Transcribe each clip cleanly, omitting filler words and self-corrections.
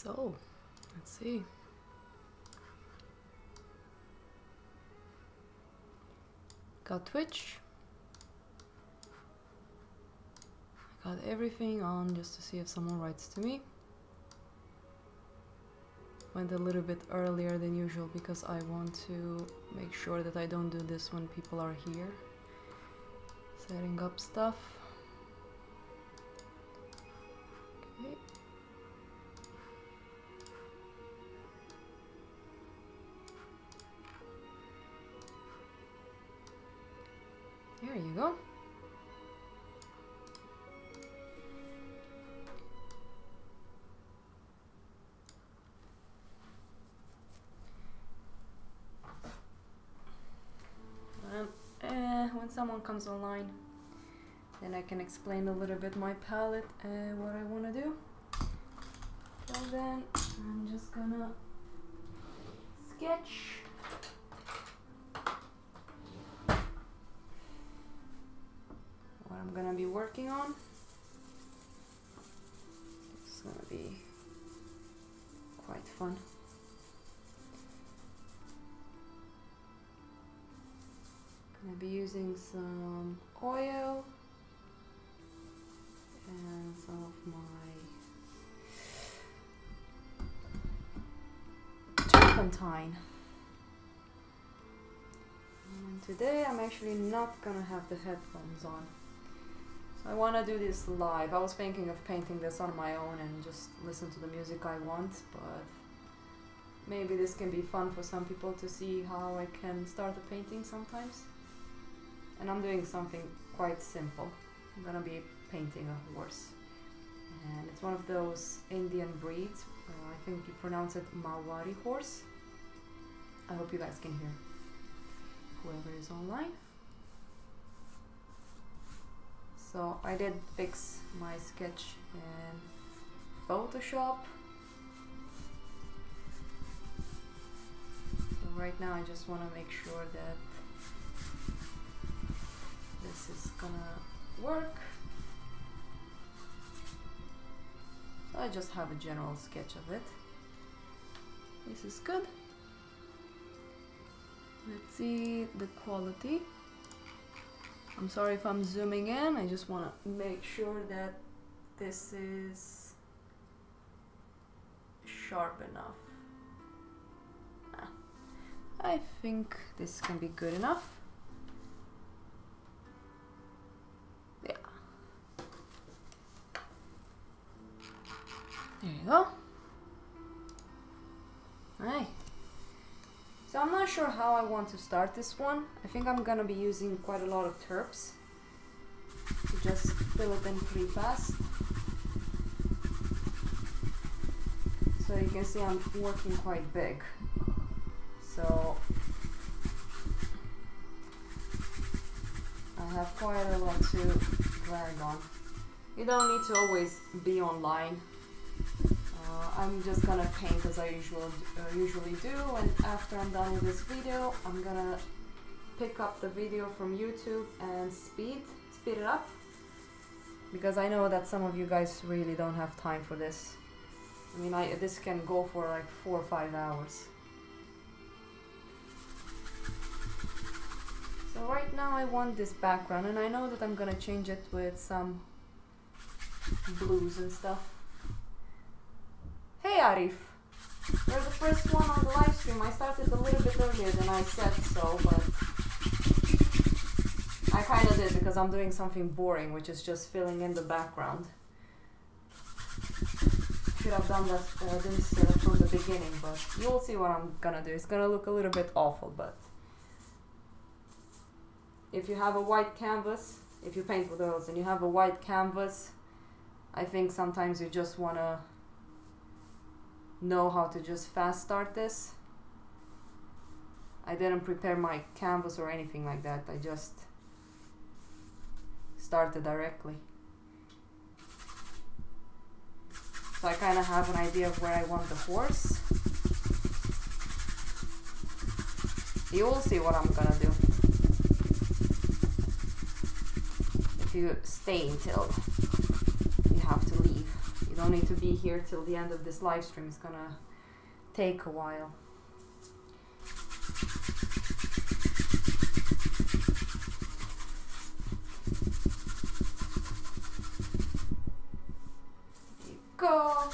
So, let's see. Got Twitch. I got everything on just to see if someone writes to me. Went a little bit earlier than usual because I want to make sure that I don't do this when people are here. Setting up stuff. Okay. There you go. When someone comes online, then I can explain a little bit my palette and what I want to do. So then I'm just gonna sketch. What I'm gonna be working on. It's gonna be quite fun. Gonna be using some oil and some of my turpentine. And today I'm actually not gonna have the headphones on. So I want to do this live. I was thinking of painting this on my own and just listen to the music I want, but maybe this can be fun for some people to see how I can start a painting sometimes. And I'm doing something quite simple. I'm gonna be painting a horse. And it's one of those Indian breeds. I think you pronounce it Marwari horse. I hope you guys can hear. Whoever is online. So I did fix my sketch in Photoshop. So right now I just want to make sure that this is gonna work. So I just have a general sketch of it. This is good. Let's see the quality. I'm sorry if I'm zooming in, I just want to make sure that this is sharp enough. I think this can be good enough. Yeah. There you go. Hi. So I'm not sure how I want to start this one. I think I'm gonna be using quite a lot of terps to just fill it in pretty fast. So you can see I'm working quite big. So I have quite a lot to drag on. You don't need to always be online. I'm just gonna paint as I usually do, and after I'm done with this video, I'm gonna pick up the video from YouTube and speed it up, because I know that some of you guys really don't have time for this. I mean, this can go for like 4 or 5 hours. So right now I want this background, and I know that I'm gonna change it with some blues and stuff. Hey Arif, you're the first one on the live stream. I started a little bit earlier than I said so, but I kind of did because I'm doing something boring, which is just filling in the background. Should have done that from the beginning, but you'll see what I'm gonna do. It's gonna look a little bit awful, but if you have a white canvas, if you paint with oils and you have a white canvas, I think sometimes you just wanna know how to just fast start this. I didn't prepare my canvas or anything like that. I just started directly. So I kind of have an idea of where I want the horse. You will see what I'm gonna do if you stay until you have to leave. You don't no need to be here till the end of this live stream. It's gonna take a while. There you go.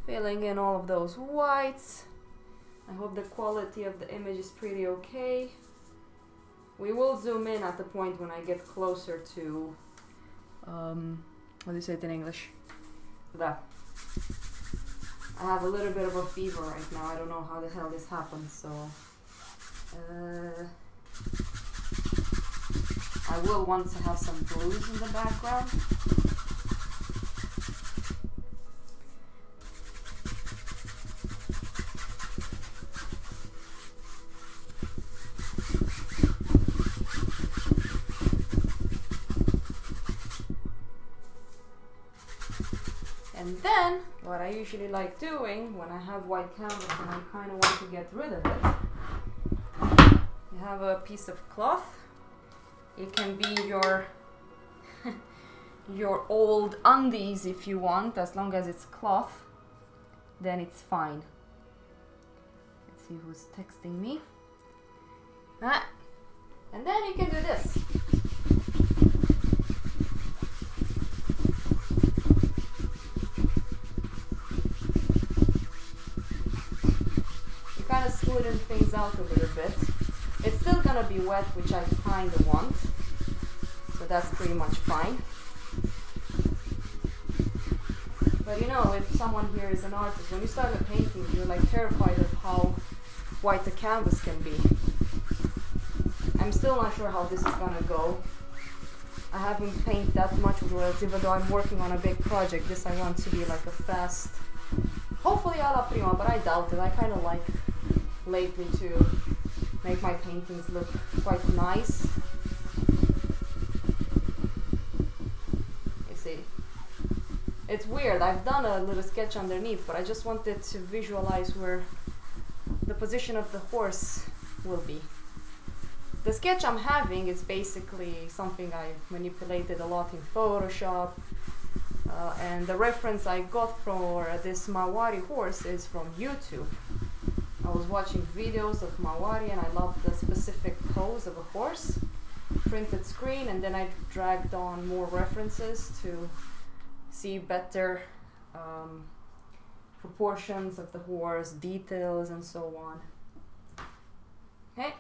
Filling in all of those whites. I hope the quality of the image is pretty okay. We will zoom in at the point when I get closer to, what do you say it in English? That. I have a little bit of a fever right now. I don't know how the hell this happened, so I will want to have some blues in the background. And then, what I usually like doing when I have white canvas and I kind of want to get rid of it, you have a piece of cloth. It can be your your old undies if you want, as long as it's cloth, then it's fine. Let's see who's texting me. And then you can do this. Kind of smoothen things out a little bit. It's still gonna be wet, which I kind of want, so that's pretty much fine. But you know, if someone here is an artist, when you start a painting, you're like terrified of how white the canvas can be. I'm still not sure how this is gonna go. I haven't painted that much with oils, even though I'm working on a big project. This I want to be like a fast, hopefully alla prima, but I doubt it. I kind of like lately to make my paintings look quite nice. You see, it's weird. I've done a little sketch underneath, but I just wanted to visualize where the position of the horse will be. The sketch I'm having is basically something I manipulated a lot in Photoshop, and the reference I got for this Marwari horse is from YouTube. I was watching videos of Marwari and I loved the specific pose of a horse, printed screen, and then I dragged on more references to see better proportions of the horse, details, and so on. Okay,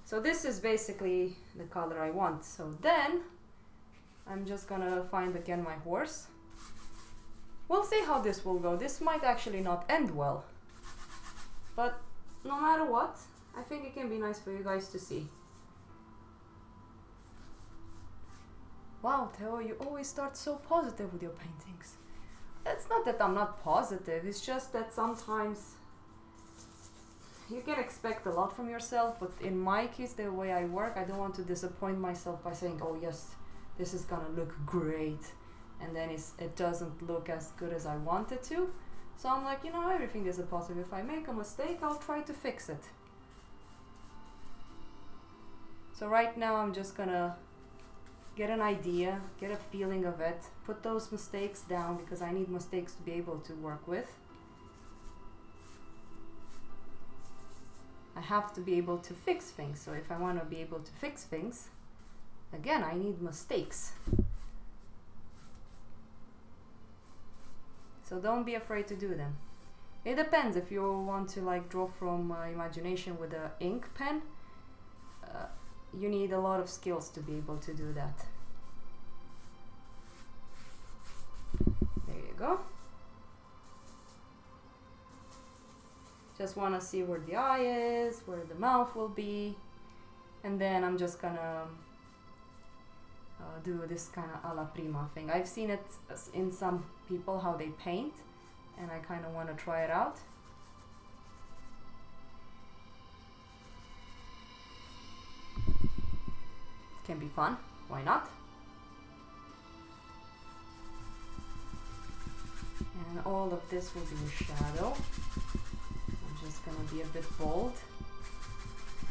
so this is basically the color I want. So then I'm just gonna find again my horse. We'll see how this will go. This might actually not end well, but no matter what, I think it can be nice for you guys to see. Wow, Theo, you always start so positive with your paintings. It's not that I'm not positive, it's just that sometimes you can expect a lot from yourself, but in my case, the way I work, I don't want to disappoint myself by saying, oh yes, this is gonna look great, and then it doesn't look as good as I want it to. So I'm like, you know, everything is a positive. If I make a mistake, I'll try to fix it. So right now I'm just gonna get an idea, get a feeling of it, put those mistakes down, because I need mistakes to be able to work with. I have to be able to fix things. So if I want to be able to fix things, again, I need mistakes. So don't be afraid to do them. It depends. If you want to like draw from imagination with an ink pen, you need a lot of skills to be able to do that. There you go. Just want to see where the eye is, where the mouth will be, and then I'm just gonna do this kind of alla prima thing. I've seen it in some people how they paint, and I kind of want to try it out. It can be fun, why not? And all of this will be a shadow. I'm just gonna be a bit bold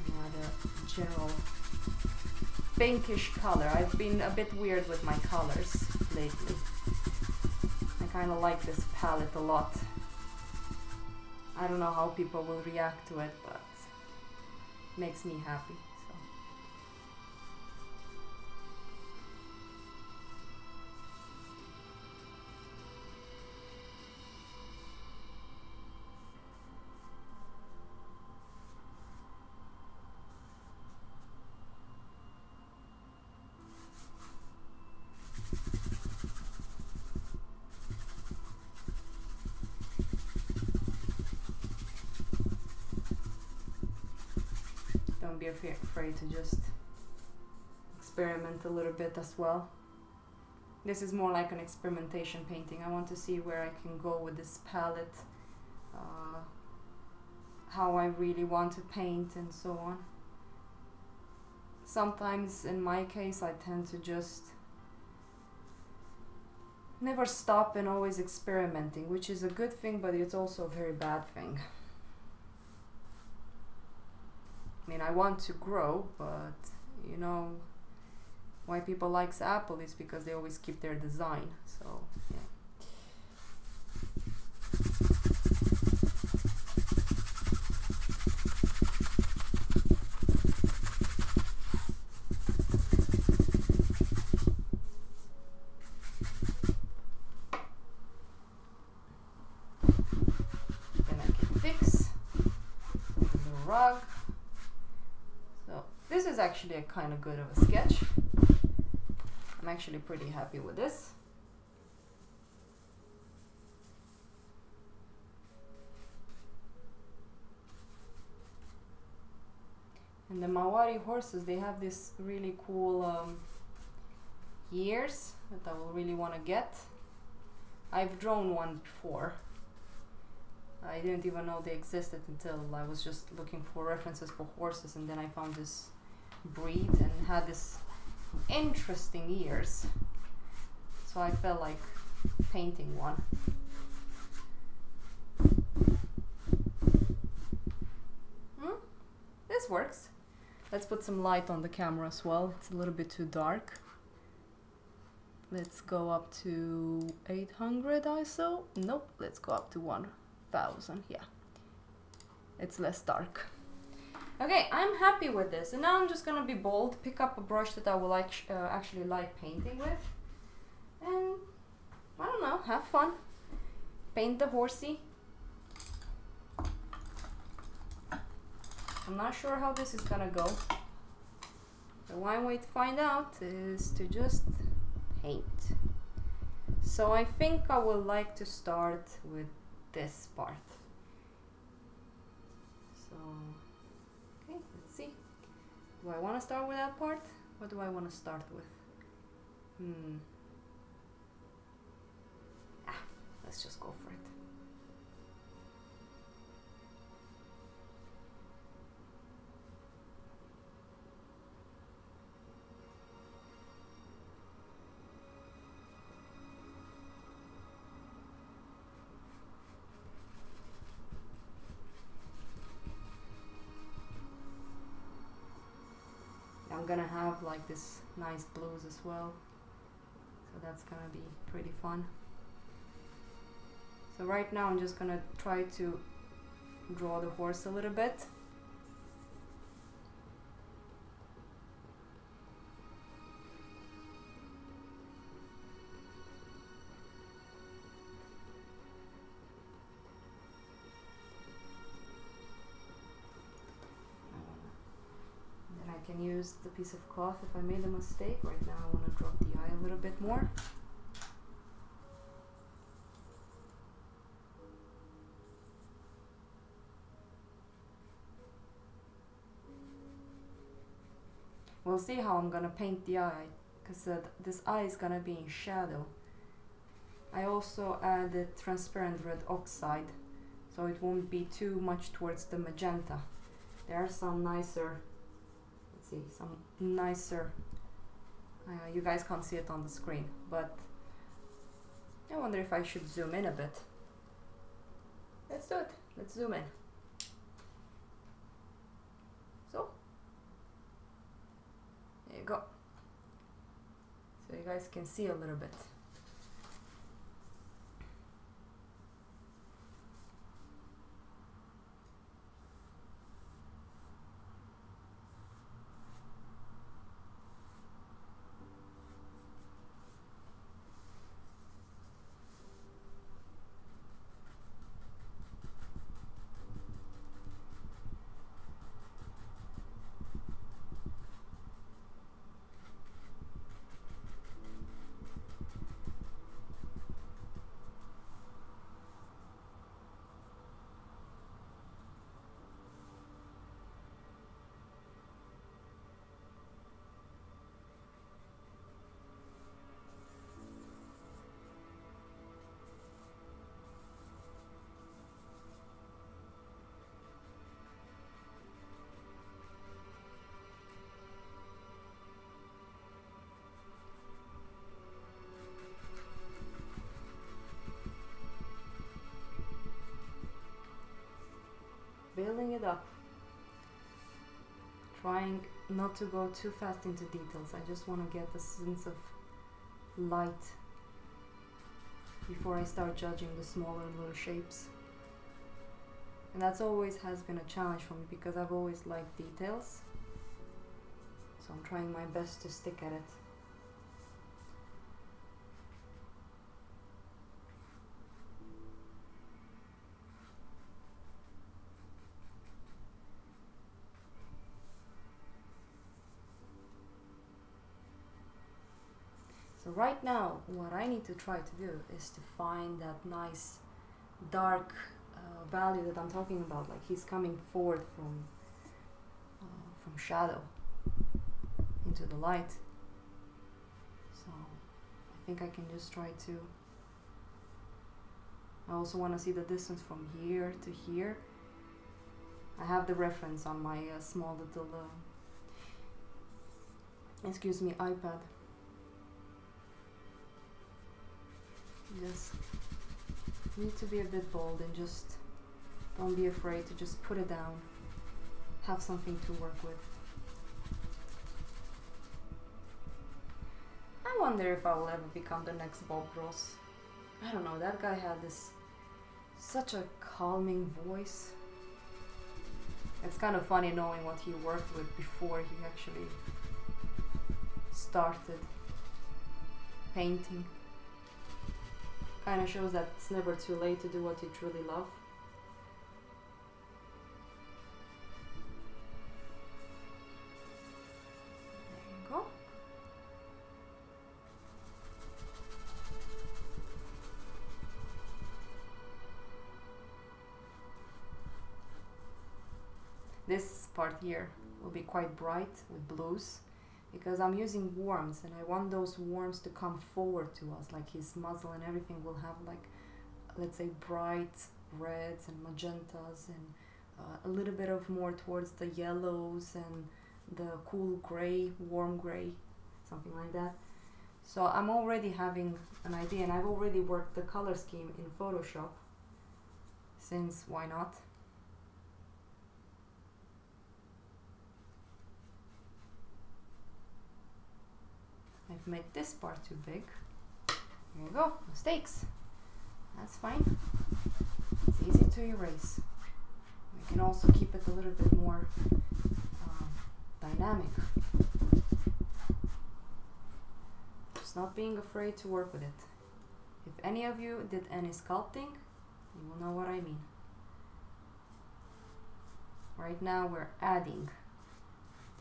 and add a general pinkish color. I've been a bit weird with my colors lately. I kind of like this palette a lot. I don't know how people will react to it, but it makes me happy. Don't be afraid to just experiment a little bit as well. This is more like an experimentation painting. I want to see where I can go with this palette, how I really want to paint and so on. Sometimes in my case I tend to just never stop and always experimenting, which is a good thing, but it's also a very bad thing. I mean, I want to grow, but you know, why people likes Apple is because they always keep their design. So yeah. Then I can fix the rug. This is actually a kind of good of a sketch. I'm actually pretty happy with this. And the Marwari horses, they have this really cool ears that I will really want to get. I've drawn one before. I didn't even know they existed until I was just looking for references for horses, and then I found this breed and had this interesting ears. So I felt like painting one. This works. Let's put some light on the camera as well. It's a little bit too dark. Let's go up to 800 ISO. Nope, let's go up to 1000. Yeah, it's less dark. Okay, I'm happy with this, and now I'm just gonna be bold, pick up a brush that I will actually like painting with, and I don't know, have fun. Paint the horsey. I'm not sure how this is gonna go. The one way to find out is to just paint. So I think I would like to start with this part. So, okay, let's see. Do I want to start with that part? What do I want to start with? Let's just go for it. I'm gonna have like this nice blues as well, so that's gonna be pretty fun. So right now I'm just gonna try to draw the horse a little bit. I can use the piece of cloth if I made a mistake. Right now I want to drop the eye a little bit more. We'll see how I'm gonna paint the eye, because this eye is gonna be in shadow. I also added transparent red oxide, so it won't be too much towards the magenta. There are some nicer, you guys can't see it on the screen, but I wonder if I should zoom in a bit. Let's do it. Let's zoom in. So, there you go. So you guys can see a little bit. trying not to go too fast into details. I just want to get a sense of light before I start judging the smaller little shapes. And that's always has been a challenge for me because I've always liked details. So I'm trying my best to stick at it. So right now, what I need to try to do is to find that nice dark value that I'm talking about. Like he's coming forward from shadow into the light. So I think I can just try to. I also want to see the distance from here to here. I have the reference on my small little, excuse me, iPad. Just need to be a bit bold and just don't be afraid to just put it down. Have something to work with. I wonder if I will ever become the next Bob Ross. I don't know, that guy had such a calming voice. It's kind of funny knowing what he worked with before he actually started painting. Kind of shows that it's never too late to do what you truly love. There you go. This part here will be quite bright with blues, because I'm using warms and I want those warms to come forward to us, like his muzzle and everything will have like, let's say, bright reds and magentas and a little bit of more towards the yellows and the cool gray, warm gray, something like that. So I'm already having an idea, and I've already worked the color scheme in Photoshop, since why not? I've made this part too big. There you go, mistakes. That's fine. It's easy to erase. We can also keep it a little bit more dynamic. Just not being afraid to work with it. If any of you did any sculpting, you will know what I mean. Right now we're adding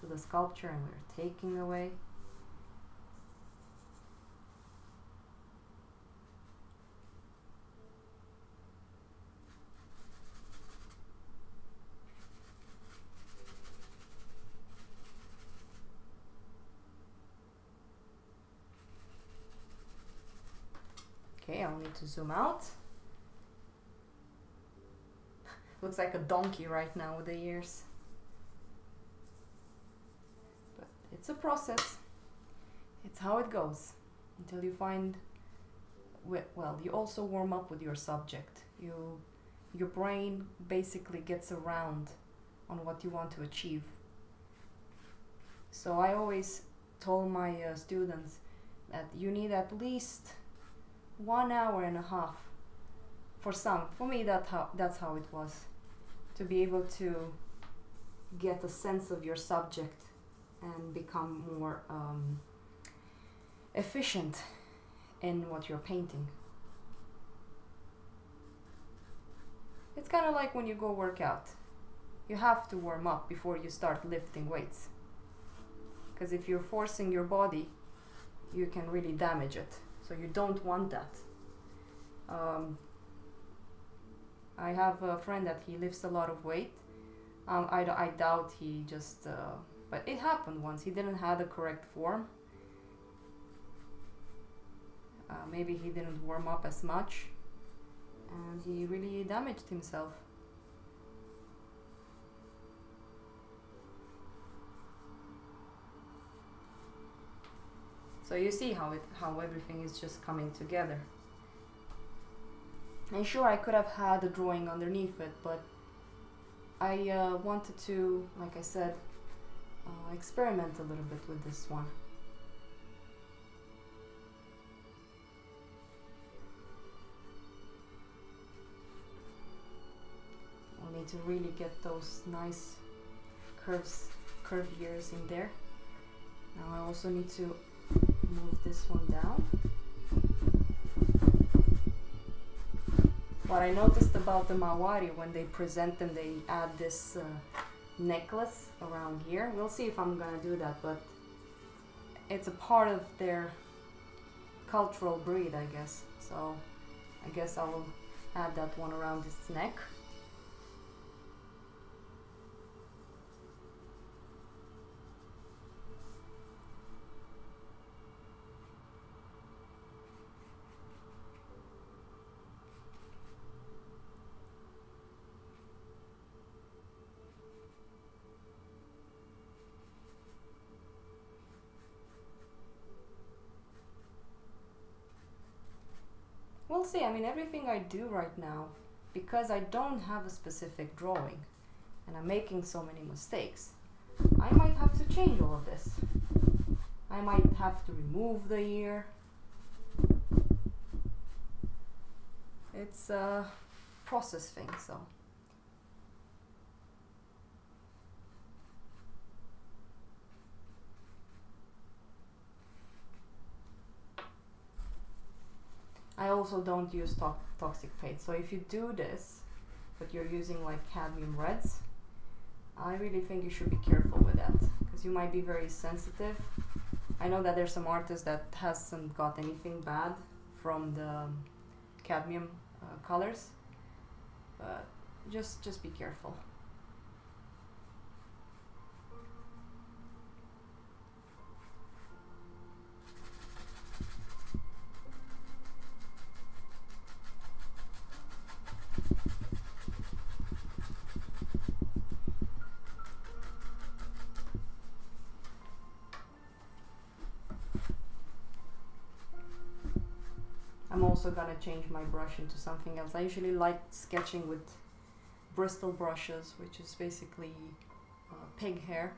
to the sculpture and we're taking away. Okay, I'll need to zoom out. Looks like a donkey right now with the ears. But it's a process. It's how it goes until you find, well, you also warm up with your subject. Your brain basically gets around on what you want to achieve. So I always told my students that you need at least 1.5 hours. For me that's how it was, to be able to get a sense of your subject and become more efficient in what you're painting. It's kind of like when you go work out. You have to warm up before you start lifting weights, because if you're forcing your body, you can really damage it. So you don't want that. I have a friend that he lifts a lot of weight. I doubt he just, but it happened once. He didn't have the correct form. Maybe he didn't warm up as much, and he really damaged himself. So you see how everything is just coming together. And sure, I could have had a drawing underneath it, but I wanted to, like I said, experiment a little bit with this one. I'll need to really get those nice curved ears in there. Now I also need to move this one down. What I noticed about the Marwari, when they present them, they add this necklace around here. We'll see if I'm gonna do that, but it's a part of their cultural breed, I guess. So I guess I will add that one around its neck. We'll see. I mean, everything I do right now, because I don't have a specific drawing and I'm making so many mistakes, I might have to change all of this. I might have to remove the ear. It's a process thing, so. I also don't use toxic paint, so if you do this, but you're using like cadmium reds, I really think you should be careful with that, because you might be very sensitive. I know that there's some artists that hasn't got anything bad from the cadmium colors, but just be careful. I'm also gonna change my brush into something else. I usually like sketching with Bristol brushes, which is basically pig hair.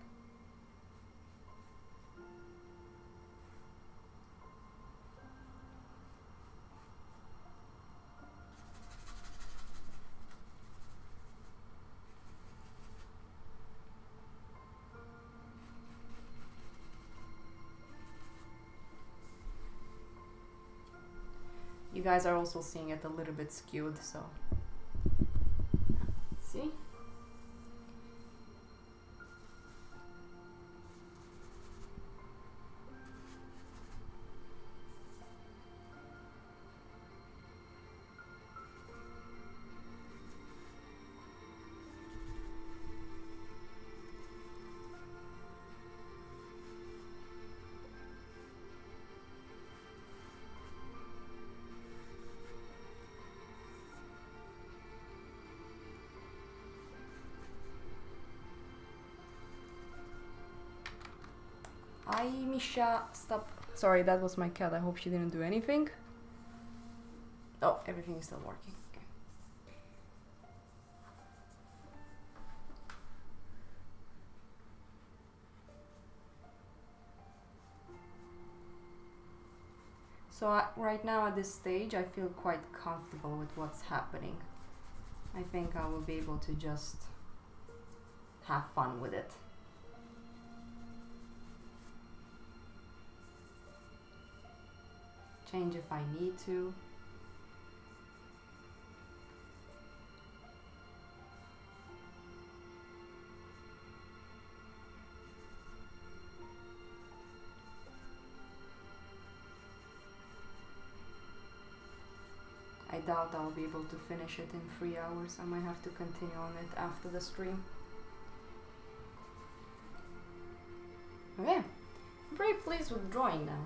You guys are also seeing it a little bit skewed, so see? Misha, stop. Sorry, that was my cat. I hope she didn't do anything. Oh, everything is still working. Okay. So right now at this stage, I feel quite comfortable with what's happening. I think I will be able to just have fun with it. Change if I need to. I doubt I'll be able to finish it in 3 hours. I might have to continue on it after the stream. Okay, I'm pretty pleased with drawing now.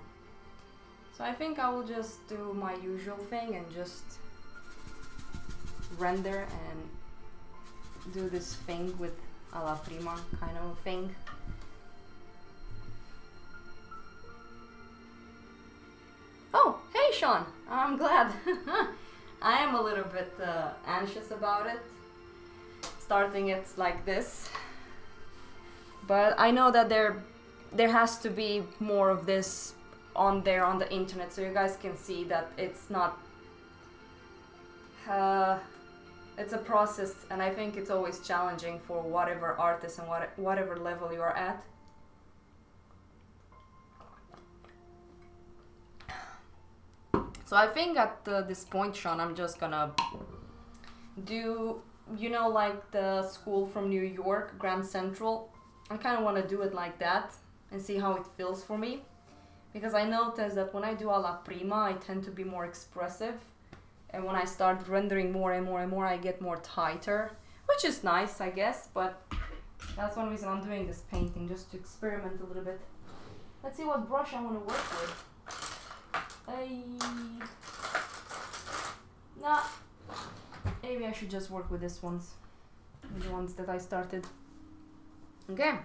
So I think I will just do my usual thing and just render and do this thing with a la prima kind of thing. Oh, hey Sean! I'm glad. I am a little bit anxious about it. Starting it like this. But I know that there has to be more of this on the internet, so you guys can see that it's not it's a process, and I think it's always challenging for whatever artist and whatever level you are at. So I think at this point, Sean, I'm just gonna do, you know, like the school from New York, Grand Central. I kind of want to do it like that and see how it feels for me. Because I noticed that when I do alla prima, I tend to be more expressive. And when I start rendering more and more and more, I get more tighter. Which is nice, I guess, but that's one reason I'm doing this painting, just to experiment a little bit. Let's see what brush I want to work with. Nah. Maybe I should just work with these ones. The ones that I started. Okay.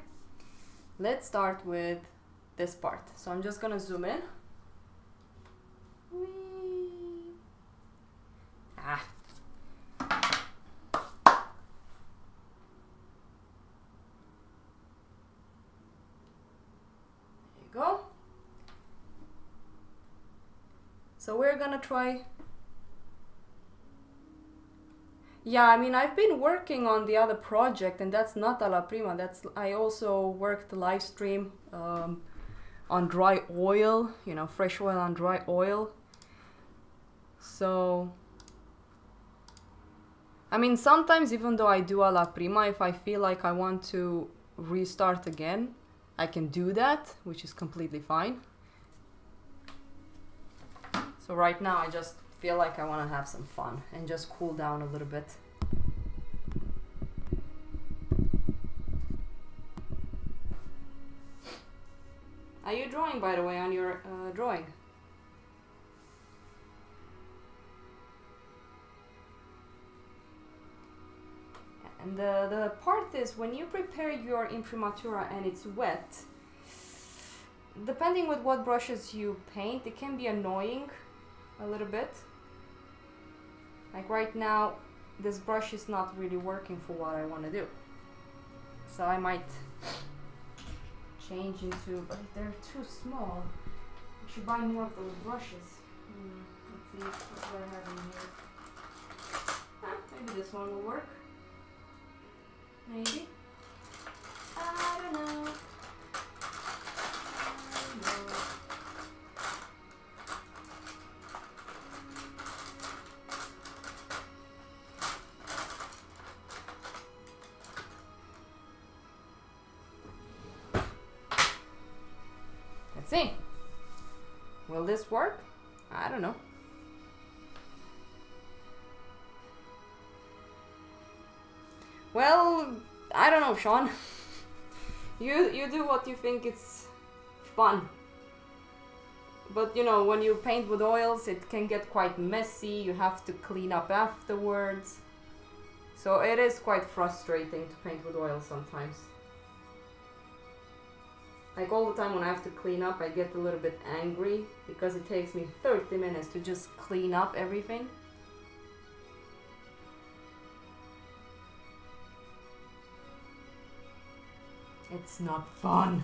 Let's start with this part. So I'm just gonna zoom in. Whee. Ah. There you go. So we're gonna try. Yeah, I mean, I've been working on the other project, and that's not alla prima. I also worked the live stream on dry oil, you know, fresh oil on dry oil. So, I mean, sometimes even though I do alla prima, if I feel like I want to restart again, I can do that, which is completely fine. So right now I just feel like I want to have some fun and just cool down a little bit. Are you drawing, by the way, on your drawing? And the part is, when you prepare your imprimatura and it's wet, depending with what brushes you paint, it can be annoying a little bit. Like right now, this brush is not really working for what I want to do. So I might change into, but they're too small. I should buy more of those brushes. Let's see what I have in here. Maybe this one will work. Maybe. I don't know. Let's see. Will this work? I don't know. Well, I don't know, Sean. You do what you think it's fun. But you know, when you paint with oils, it can get quite messy. You have to clean up afterwards. So it is quite frustrating to paint with oils sometimes. Like all the time when I have to clean up, I get a little bit angry because it takes me 30 minutes to just clean up everything. It's not fun.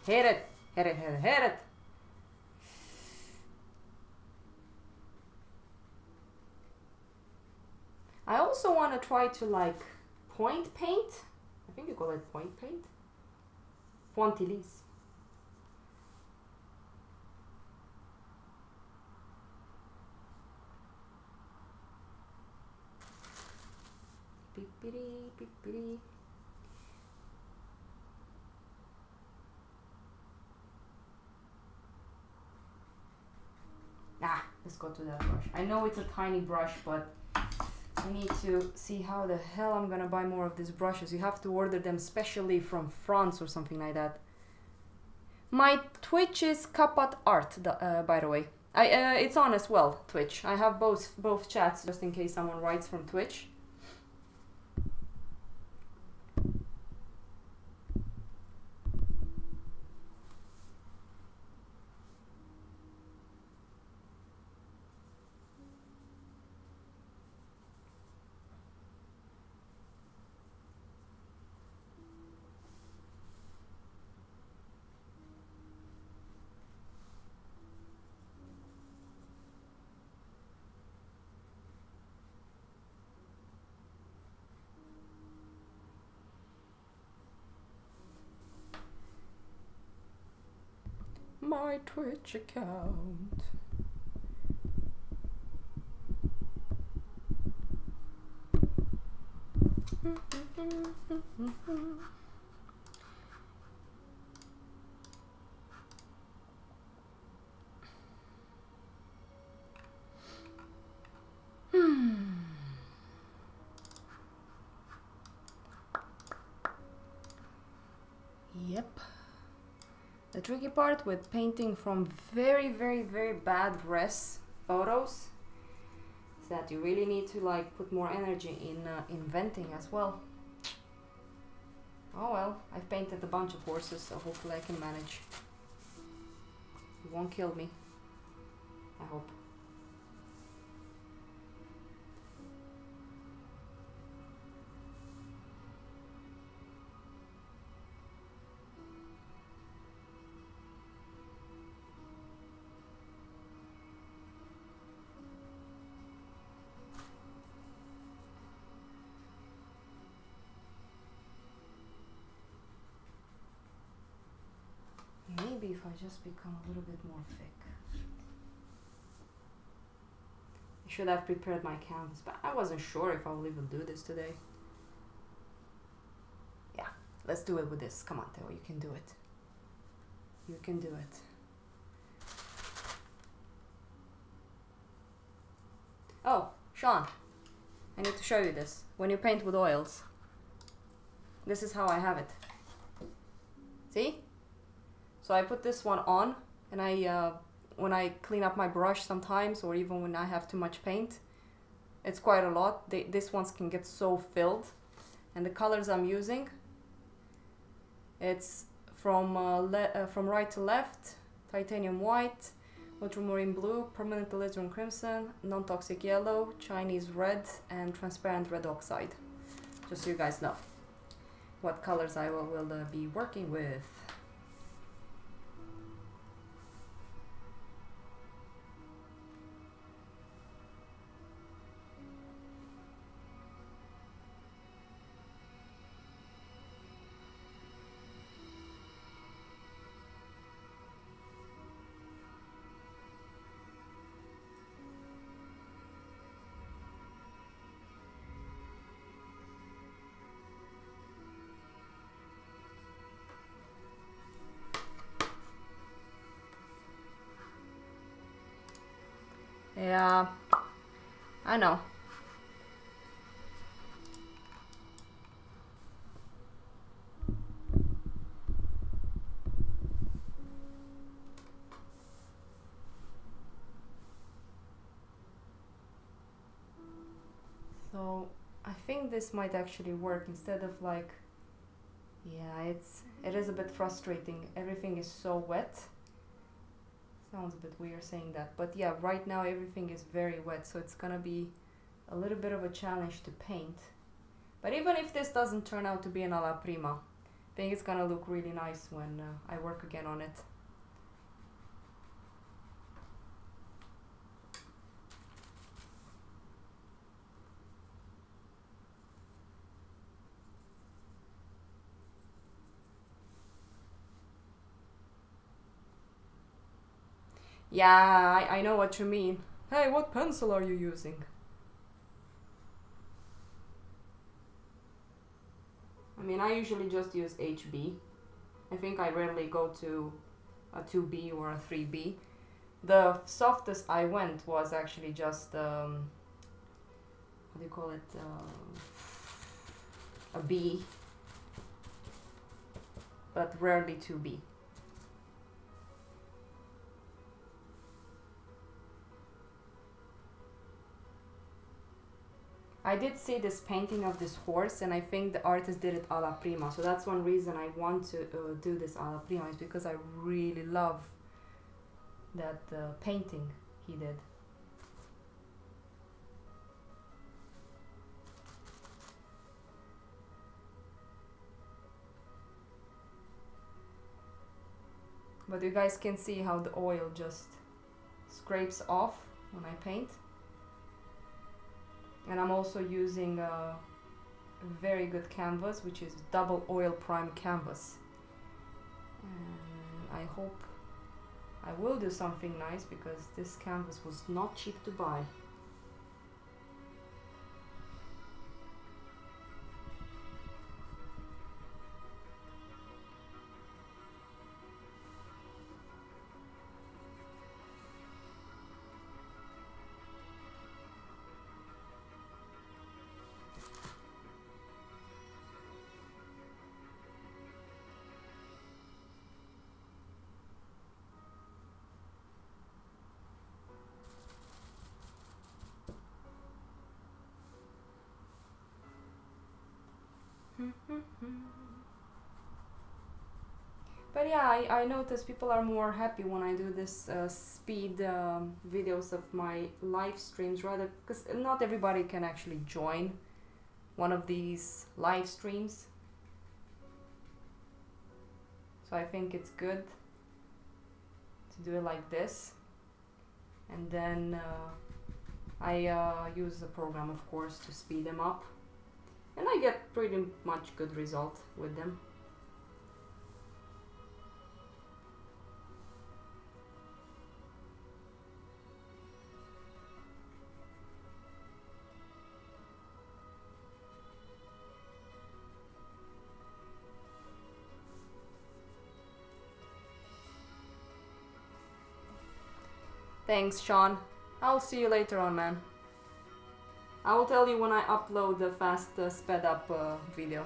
Hit it, hit it, hit it, hit it. I also want to try to like point paint. I think you call it point paint. Pointillise. Beepity, beepity. Ah, let's go to that brush. I know it's a tiny brush, but I need to see how the hell I'm gonna buy more of these brushes. You have to order them specially from France or something like that. My Twitch is Kapat Art, by the way. It's on as well, Twitch. I have both chats just in case someone writes from Twitch. my Twitch account. Yep. The tricky part with painting from very bad res photos is that you really need to like put more energy in inventing as well. Oh well, I've painted a bunch of horses, so hopefully I can manage. It won't kill me, I hope. Maybe if I just become a little bit more thick. I should have prepared my canvas, but I wasn't sure if I will even do this today. Yeah, let's do it with this. Come on, Theo, you can do it. You can do it. Oh, Sean, I need to show you this. When you paint with oils, this is how I have it. See? So I put this one on, and when I clean up my brush sometimes, or even when I have too much paint, it's quite a lot. This ones can get so filled, and the colors I'm using, it's from right to left: titanium white, ultramarine blue, permanent alizarin crimson, non-toxic yellow, Chinese red, and transparent red oxide. Just so you guys know what colors I will be working with. Yeah, I know. So I think this might actually work instead of like, yeah, it is a bit frustrating. Everything is so wet. Sounds a bit weird saying that, but yeah, right now everything is very wet, so it's gonna be a little bit of a challenge to paint. But even if this doesn't turn out to be an alla prima, I think it's gonna look really nice when I work again on it. Yeah, I know what you mean. Hey, what pencil are you using? I mean, I usually just use HB. I think I rarely go to a 2B or a 3B. The softest I went was actually just, what do you call it? A B, but rarely 2B. I did see this painting of this horse, and I think the artist did it alla prima. So that's one reason I want to do this alla prima, is because I really love that painting he did. But you guys can see how the oil just scrapes off when I paint. And I'm also using a very good canvas, which is double oil prime canvas. And I hope I will do something nice because this canvas was not cheap to buy. But yeah, I notice people are more happy when I do this speed videos of my live streams, rather, because not everybody can actually join one of these live streams. So I think it's good to do it like this. And then I use the program, of course, to speed them up. And I get pretty much good result with them. Thanks, Sean. I'll see you later on, man. I will tell you when I upload the fast sped up video.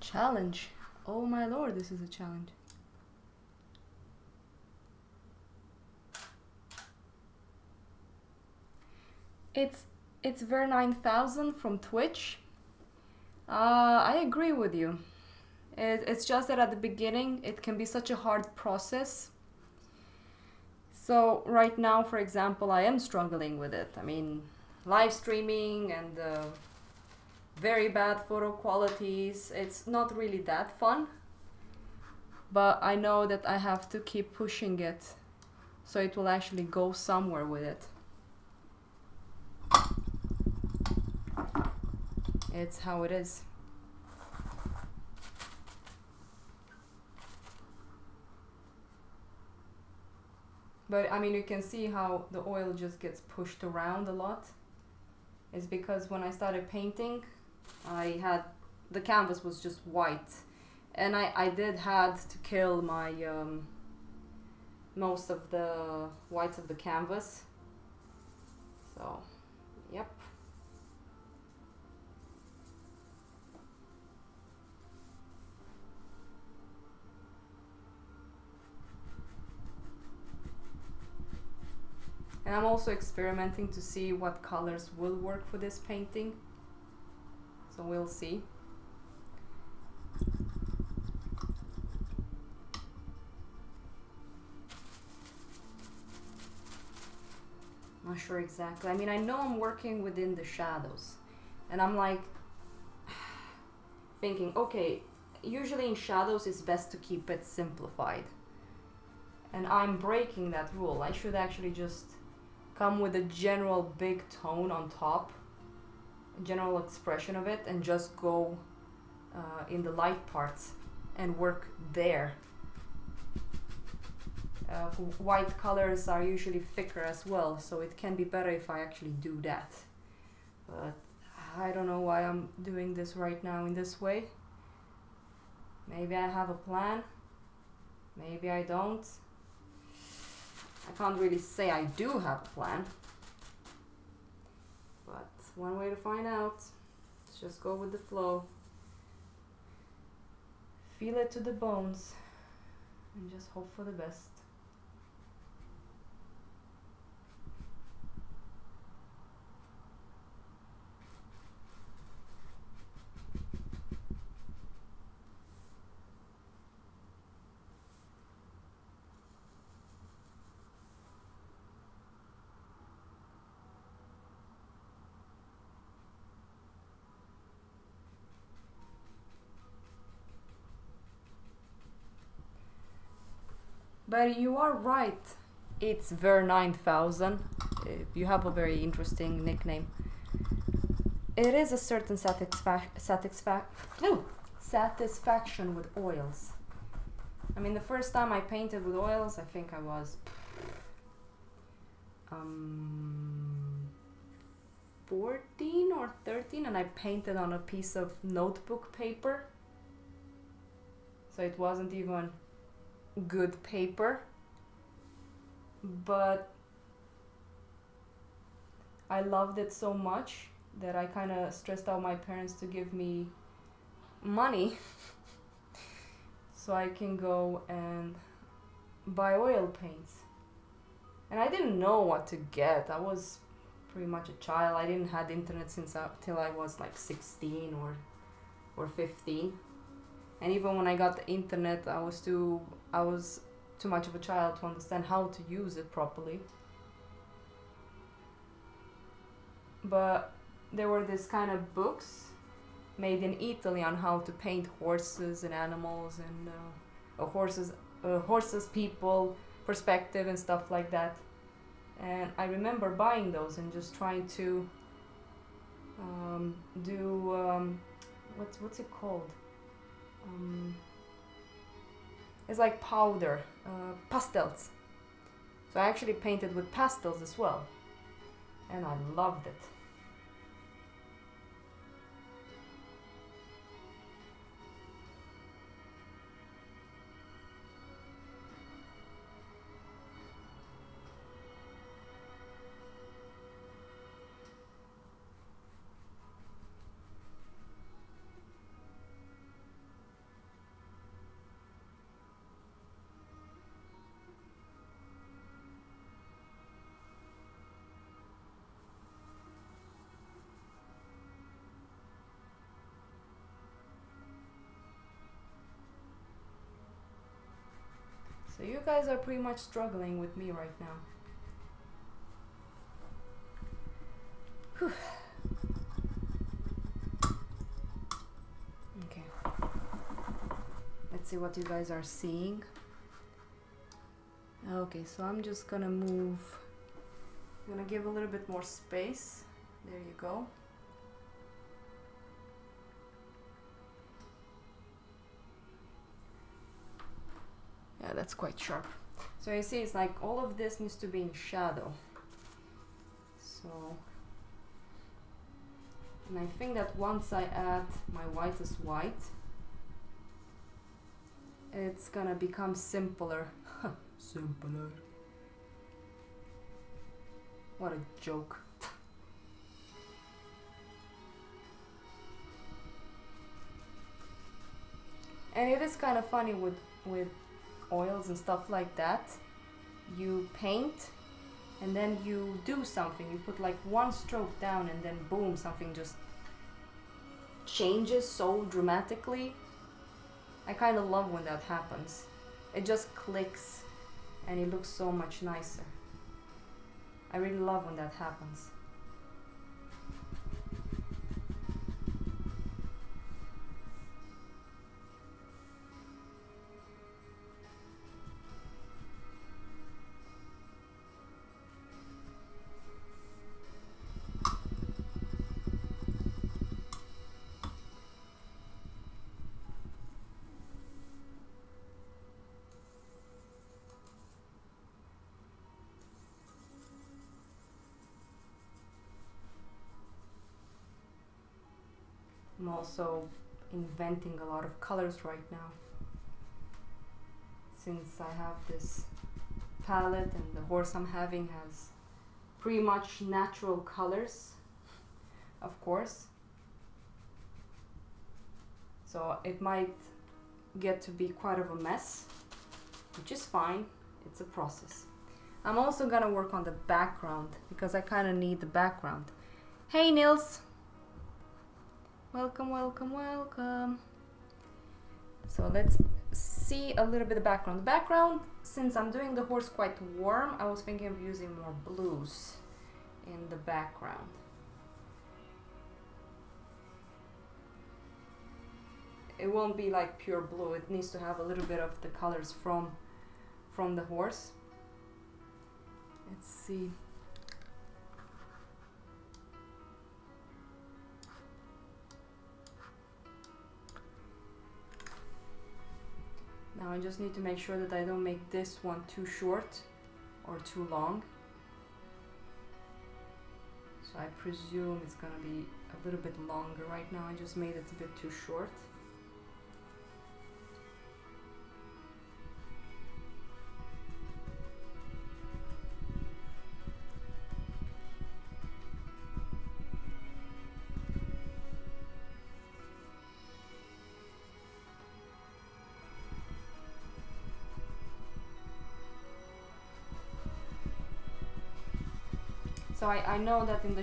Challenge. Oh my lord, this is a challenge. It's Ver 9000 from Twitch. I agree with you. It's just that at the beginning it can be such a hard process. So right now, for example, I am struggling with it. I mean, live streaming and very bad photo qualities. It's not really that fun. But I know that I have to keep pushing it so it will actually go somewhere with it. It's how it is. But I mean, you can see how the oil just gets pushed around a lot. It's because when I started painting, the canvas was just white. And I did had to kill my most of the whites of the canvas. So, yep. And I'm also experimenting to see what colors will work for this painting. So we'll see. Not sure exactly. I mean, I know I'm working within the shadows. And I'm like thinking, okay, usually in shadows it's best to keep it simplified. And I'm breaking that rule. I should actually just come with a general big tone on top, a general expression of it, and just go in the light parts and work there. White colors are usually thicker as well, so it can be better if I actually do that. But I don't know why I'm doing this right now in this way. Maybe I have a plan. Maybe I don't. I can't really say I do have a plan. But one way to find out is just go with the flow. Feel it to the bones and just hope for the best. But you are right, it's Ver9000. You have a very interesting nickname. It is a certain satisfaction with oils. I mean, the first time I painted with oils, I think I was 14 or 13, and I painted on a piece of notebook paper. So it wasn't even good paper, but I loved it so much that I kind of stressed out my parents to give me money so I can go and buy oil paints. And I didn't know what to get. I was pretty much a child. I didn't have internet till I was like 16 or 15. And even when I got the internet, I was too much of a child to understand how to use it properly. But there were these kind of books made in Italy on how to paint horses and animals and horses, people, perspective and stuff like that. And I remember buying those and just trying to do what's it called? It's like powder, pastels. So I actually painted with pastels as well, and I loved it. So you guys are pretty much struggling with me right now. Whew. Okay. Let's see what you guys are seeing. Okay, so I'm just gonna move. I'm gonna give a little bit more space. There you go. Yeah, that's quite sharp. So you see, it's like all of this needs to be in shadow. So, and I think that once I add my whitest white, it's gonna become simpler. Simpler. What a joke. And it is kind of funny with oils and stuff like that. You paint and then you do something. You put like one stroke down and then boom, something just changes so dramatically. I kind of love when that happens. It just clicks and it looks so much nicer. I really love when that happens. I'm also inventing a lot of colors right now. since I have this palette and the horse I'm having has pretty much natural colors, of course. So it might get to be quite of a mess, which is fine. It's a process. I'm also gonna work on the background because I kind of need the background. Hey Nils! Welcome, welcome, welcome. So let's see a little bit of background. The background, since I'm doing the horse quite warm, I was thinking of using more blues in the background. It won't be like pure blue. It needs to have a little bit of the colors from the horse. Let's see. Now I just need to make sure that I don't make this one too short or too long. So I presume it's gonna be a little bit longer. Right now I just made it a bit too short. So I know that in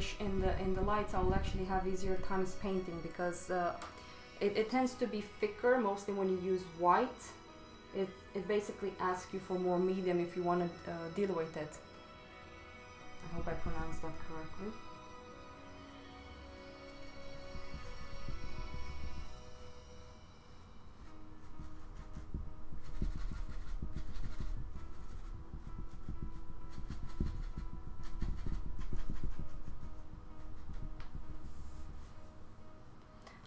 the lights I will actually have easier times painting because it tends to be thicker, mostly when you use white. It basically asks you for more medium if you want to deal with it. I hope I pronounced that correctly.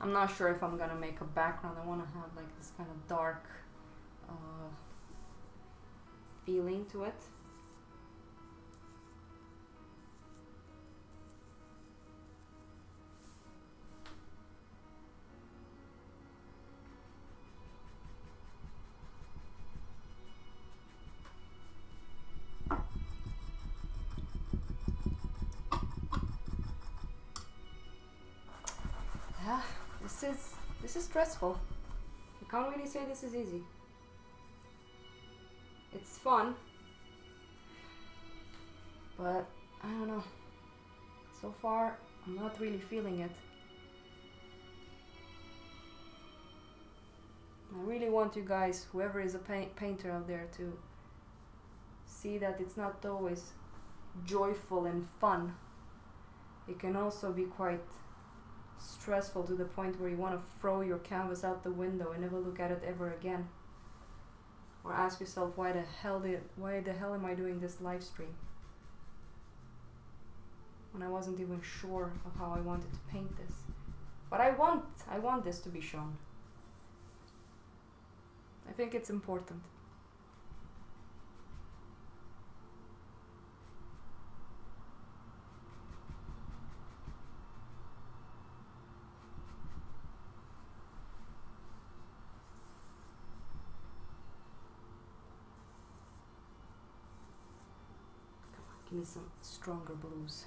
I'm not sure if I'm gonna make a background. I want to have like this kind of dark feeling to it. Yeah. This is stressful. I can't really say this is easy. It's fun, but I don't know. So far, I'm not really feeling it. I really want you guys, whoever is a painter out there, to see that it's not always joyful and fun. It can also be quite stressful to the point where you want to throw your canvas out the window and never look at it ever again, or ask yourself, why the hell am I doing this live stream when I wasn't even sure of how I wanted to paint this. But I want this to be shown. I think it's important. Give me some stronger blues.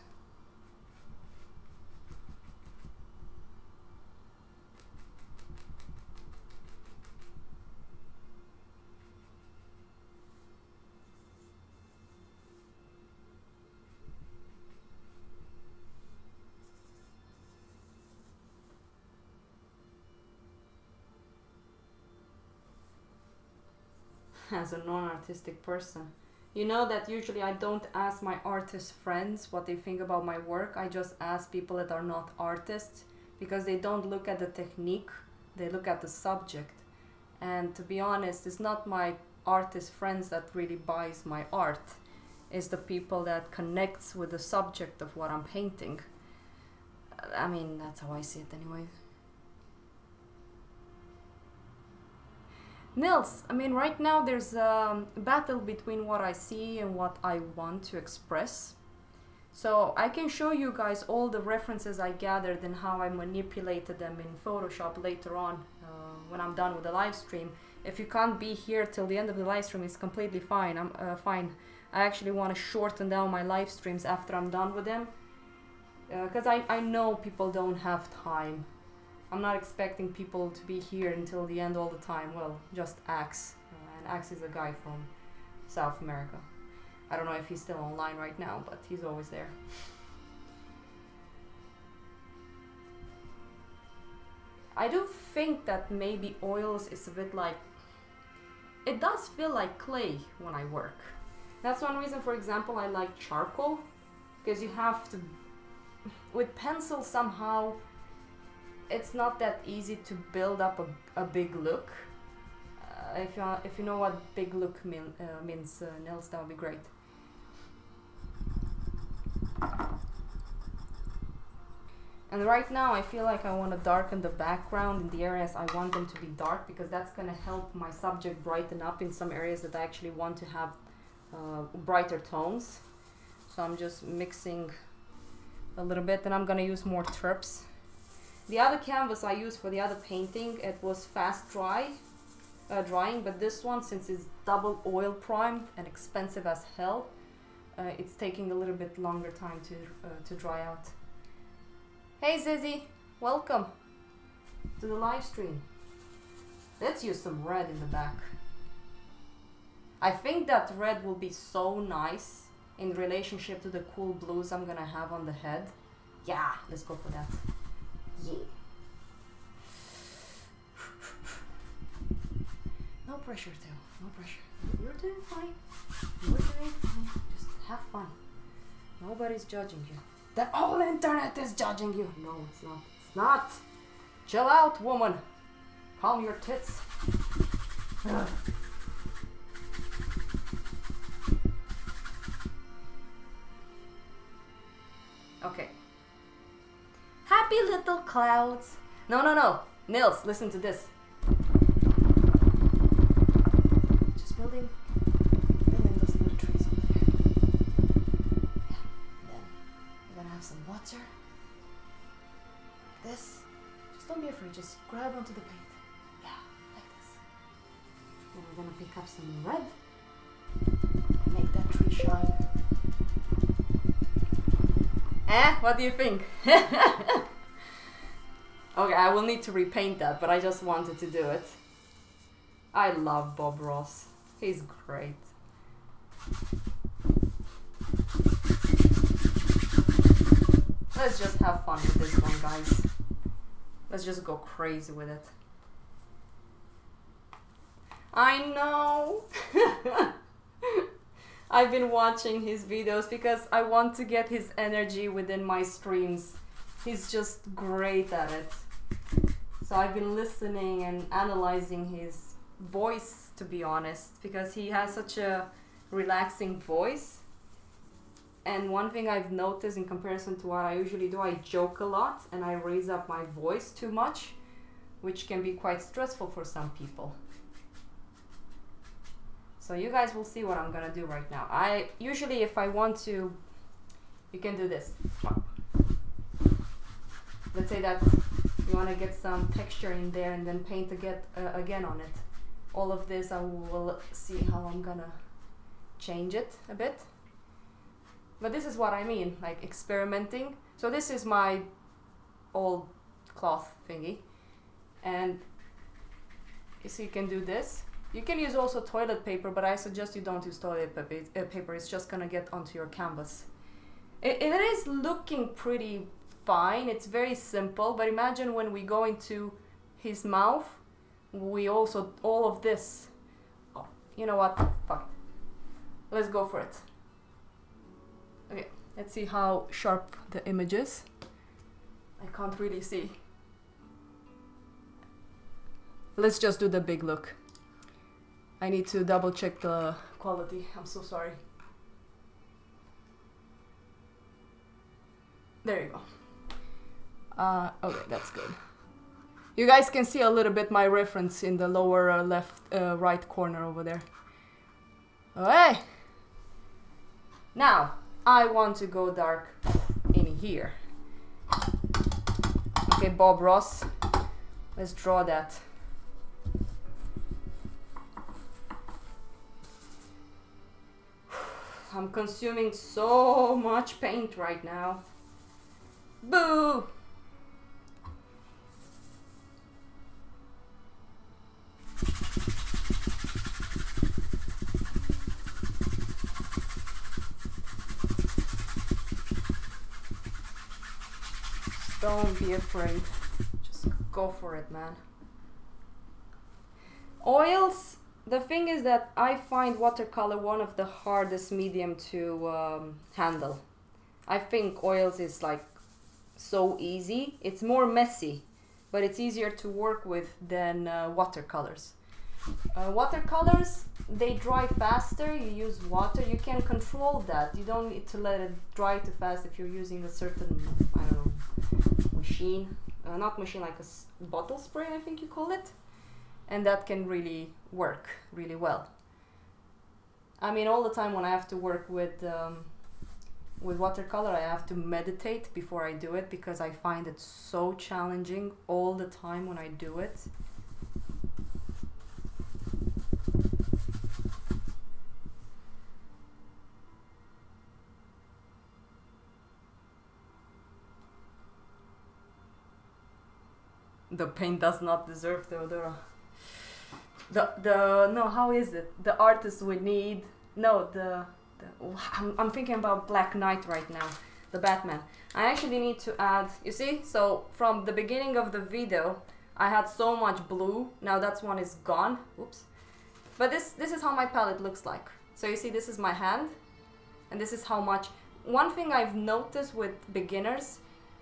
As a non-artistic person, you know that usually I don't ask my artist friends what they think about my work. I just ask people that are not artists, because they don't look at the technique, they look at the subject. And to be honest, it's not my artist friends that really buys my art. It's the people that connects with the subject of what I'm painting. I mean, that's how I see it anyway. Nils, I mean, right now there's a battle between what I see and what I want to express. So I can show you guys all the references I gathered and how I manipulated them in Photoshop later on when I'm done with the live stream. If you can't be here till the end of the live stream, it's completely fine. I'm fine. I actually want to shorten down my live streams after I'm done with them. Because I know people don't have time. I'm not expecting people to be here until the end all the time. Well, just Axe. And Axe is a guy from South America. I don't know if he's still online right now, but he's always there. I do think that maybe oils is a bit like... It does feel like clay when I work. That's one reason, for example, I like charcoal. Because you have to... With pencil somehow, it's not that easy to build up a big look. If you know what big look means, Nils, that would be great. And right now I feel like I want to darken the background in the areas I want them to be dark, because that's going to help my subject brighten up in some areas that I actually want to have brighter tones. So I'm just mixing a little bit, and I'm going to use more terps. The other canvas I used for the other painting, it was fast drying, but this one, since it's double oil primed and expensive as hell, it's taking a little bit longer time to dry out. Hey Zizzy, welcome to the live stream. Let's use some red in the back. I think that red will be so nice in relationship to the cool blues I'm gonna have on the head. Yeah, let's go for that. Yeah. No pressure, Theo. No pressure. You're doing fine. You're doing fine. Just have fun. Nobody's judging you. The whole internet is judging you. No, it's not. It's not. Chill out, woman. Calm your tits. Ugh. Okay. Happy little clouds. No, no, no. Nils, listen to this. Just building those little trees over there. Yeah. Then we're gonna have some water. This. Just don't be afraid. Just grab onto the paint. Yeah, like this. And we're gonna pick up some red. Make that tree shine. What do you think? Okay, I will need to repaint that, but I just wanted to do it. I love Bob Ross. He's great. Let's just have fun with this one, guys. Let's just go crazy with it. I know! I've been watching his videos because I want to get his energy within my streams. He's just great at it. So I've been listening and analyzing his voice, to be honest, because he has such a relaxing voice. And one thing I've noticed in comparison to what I usually do, I joke a lot and I raise up my voice too much, which can be quite stressful for some people. So you guys will see what I'm gonna do right now. I usually, if I want to, you can do this. Let's say that you want to get some texture in there and then paint again on it. All of this I will see how I'm gonna change it a bit. But this is what I mean, like experimenting. So this is my old cloth thingy. And you see, you can do this. You can use also toilet paper, but I suggest you don't use toilet paper. It's just gonna get onto your canvas. It is looking pretty fine. It's very simple, but imagine when we go into his mouth, we also, all of this. Oh, you know what? Fuck it. Let's go for it. Okay, let's see how sharp the image is. I can't really see. Let's just do the big look. I need to double check the quality. I'm so sorry. There you go. Okay, that's good. You guys can see a little bit my reference in the lower right corner over there. Okay. Now, I want to go dark in here. Okay, Bob Ross. Let's draw that. I'm consuming so much paint right now. Boo! Don't be afraid. Just go for it, man. Oils, the thing is that I find watercolor one of the hardest medium to handle. I think oils is like so easy. It's more messy, but it's easier to work with than watercolors. Watercolors, they dry faster. You use water, you can control that. You don't need to let it dry too fast if you're using a certain, I don't know, machine. Not machine, like a bottle spray, I think you call it. And that can really work really well. I mean, all the time when I have to work with watercolor, I have to meditate before I do it because I find it so challenging all the time when I do it. The paint does not deserve Theodora. No, how is it? The artist we need. No, I'm thinking about Black Knight right now, the Batman. I actually need to add, you see, so from the beginning of the video, I had so much blue. Now that one is gone. Oops. But this is how my palette looks like. So you see, this is my hand, and this is how much. One thing I've noticed with beginners,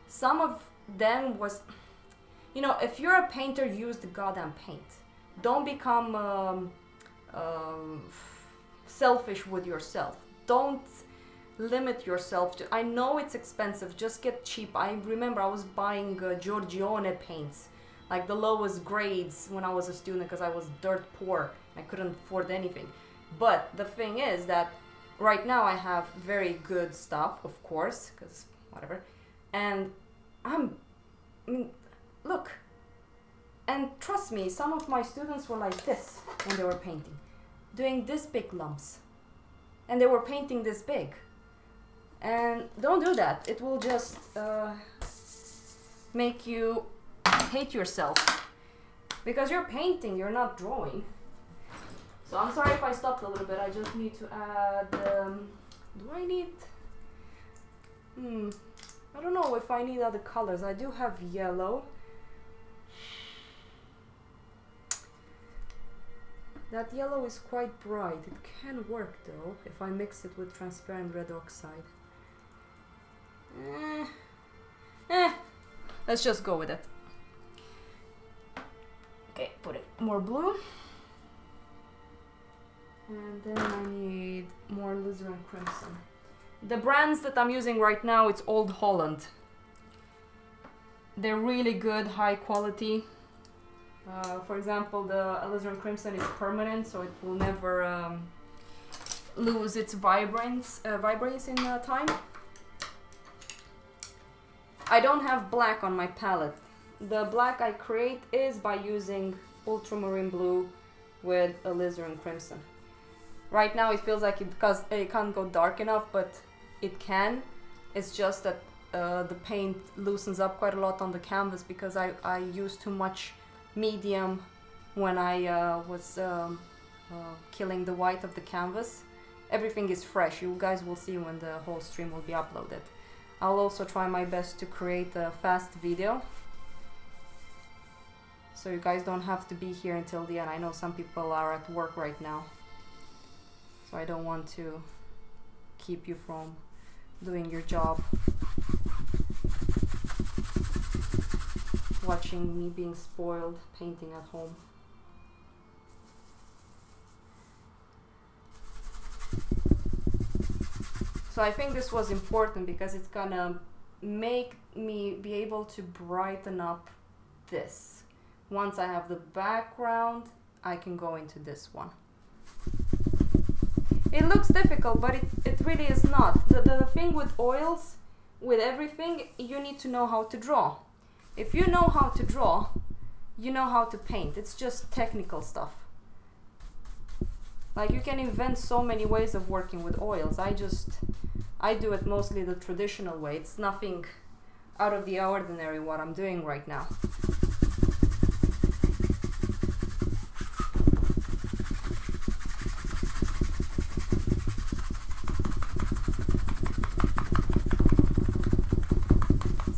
some of them was, you know, if you're a painter, use the goddamn paint. Don't become selfish with yourself. Don't limit yourself to, I know it's expensive, just get cheap. I remember I was buying Giorgione paints, like the lowest grades when I was a student because I was dirt poor. I couldn't afford anything. But the thing is that right now I have very good stuff, of course, because whatever. And I mean, look. And trust me, some of my students were like this when they were painting, doing this big lumps. And they were painting this big. And don't do that. It will just make you hate yourself. Because you're painting, you're not drawing. So I'm sorry if I stopped a little bit. I just need to add... do I need... I don't know if I need other colors. I do have yellow. That yellow is quite bright. It can work though, if I mix it with transparent red oxide. Let's just go with it. Okay, put it more blue. And then I need more alizarin crimson. The brands that I'm using right now, it's Old Holland. They're really good, high quality. For example, the alizarin crimson is permanent, so it will never lose its vibrance in time. I don't have black on my palette. The black I create is by using ultramarine blue with alizarin crimson. Right now it feels like it can't go dark enough, but it can. It's just that the paint loosens up quite a lot on the canvas because I use too much medium when I was killing the white of the canvas. Everything is fresh. You guys will see when the whole stream will be uploaded. I'll also try my best to create a fast video, so you guys don't have to be here until the end. I know some people are at work right now, so I don't want to keep you from doing your job, watching me being spoiled painting at home. So I think this was important because it's gonna make me be able to brighten up this. Once I have the background, I can go into this one. It looks difficult, but it really is not. The thing with oils, with everything, you need to know how to draw. If you know how to draw, you know how to paint. It's just technical stuff. Like, you can invent so many ways of working with oils. I do it mostly the traditional way. It's nothing out of the ordinary what I'm doing right now.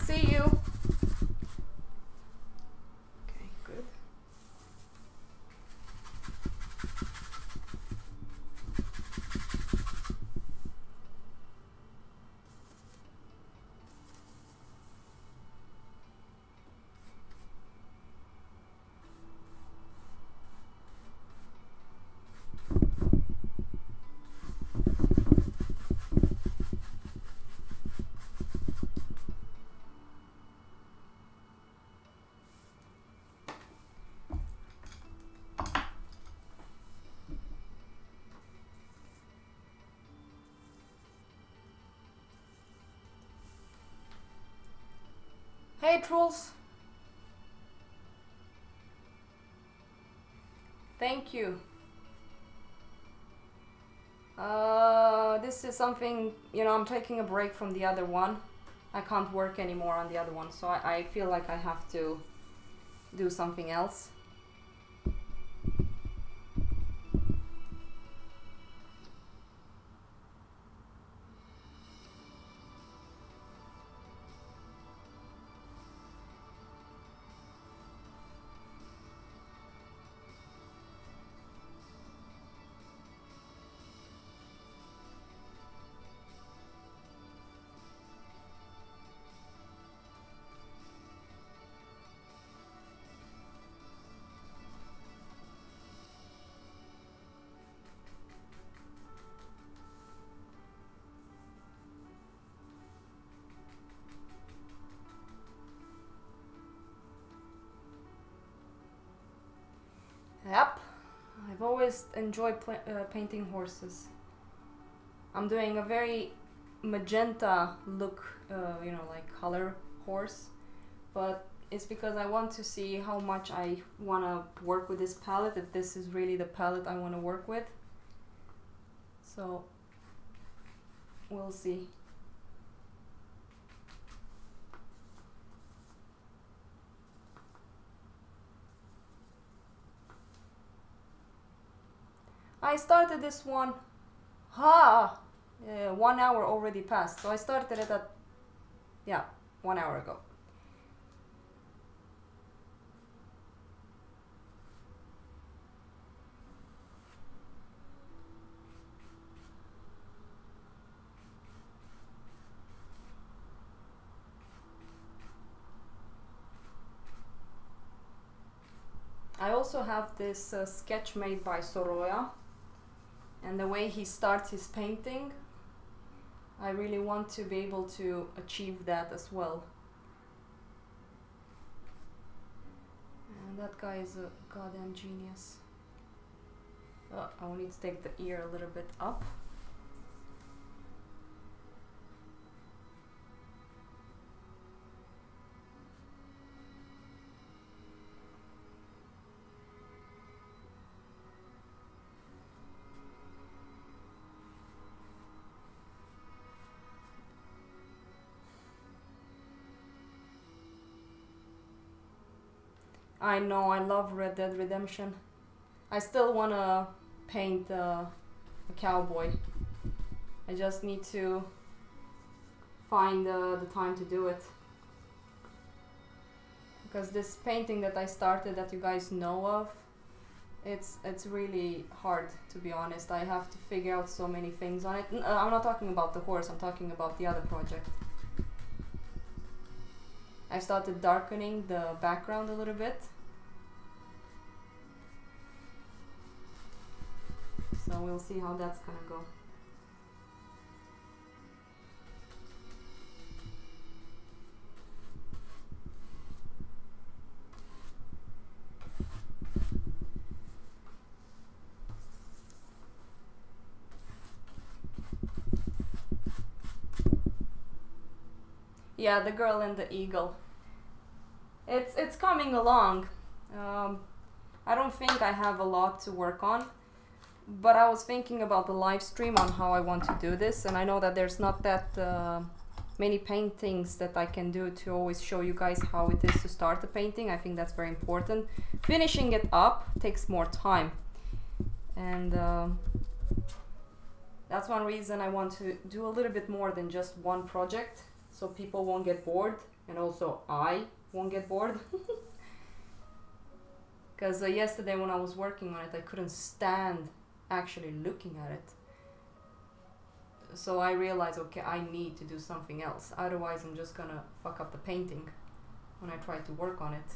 See you. Okay, good. Hey trolls! Thank you. This is something, you know, I'm taking a break from the other one. I can't work anymore on the other one, so I feel like I have to do something else. Yep, I've always enjoyed painting horses. I'm doing a very magenta look, you know, like color horse, but it's because I want to see how much I want to work with this palette, if this is really the palette I want to work with. So we'll see. I started this one, 1 hour already passed, so I started it at, yeah, 1 hour ago. I also have this sketch made by Soroya, and the way he starts his painting, I really want to be able to achieve that as well. And that guy is a goddamn genius. Oh, I will need to take the ear a little bit up. I know, I love Red Dead Redemption. I still want to paint a cowboy. I just need to find the time to do it. Because this painting that I started, that you guys know of, it's really hard, to be honest. I have to figure out so many things on it. I'm not talking about the horse, I'm talking about the other project. I started darkening the background a little bit. So we'll see how that's gonna go. Yeah, the girl and the eagle. It's coming along. I don't think I have a lot to work on, But I was thinking about the live stream on how I want to do this, and I know that there's not that many paintings that I can do to always show you guys how it is to start the painting. I think that's very important. Finishing it up takes more time, and that's one reason I want to do a little bit more than just one project, so people won't get bored, and also I won't get bored. Because yesterday when I was working on it, I couldn't stand actually looking at it. So I realized, okay, I need to do something else. Otherwise, I'm just gonna fuck up the painting when I try to work on it.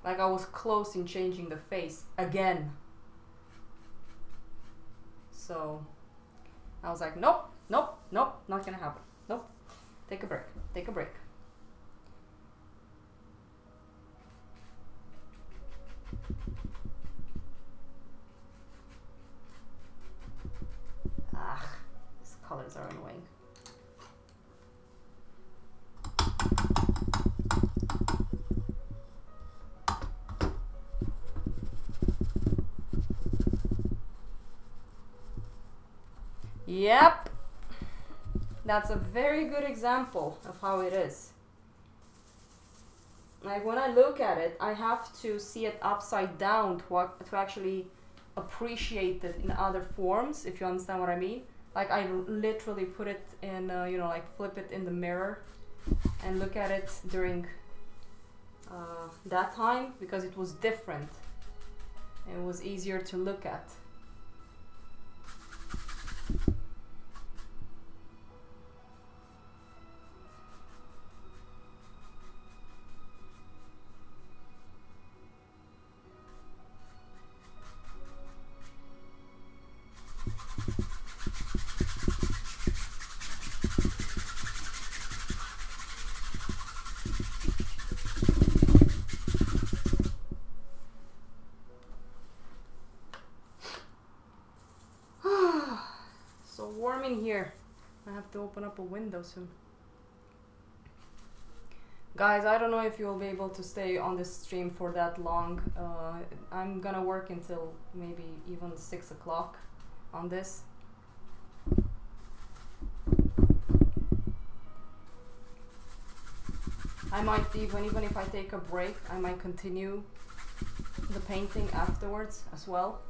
Like, I was close in changing the face again. So I was like, nope, nope, nope, not gonna happen. Nope. Take a break. Take a break. Ah, these colors are annoying. Yep, that's a very good example of how it is. Like, when I look at it, I have to see it upside down to actually appreciate it in other forms, if you understand what I mean. Like, I literally put it in, you know, like flip it in the mirror and look at it during that time, because it was different. It was easier to look at. Warm in here. I have to open up a window soon. Guys, I don't know if you'll be able to stay on this stream for that long. I'm gonna work until maybe even 6 o'clock on this. I might even if I take a break, I might continue the painting afterwards as well.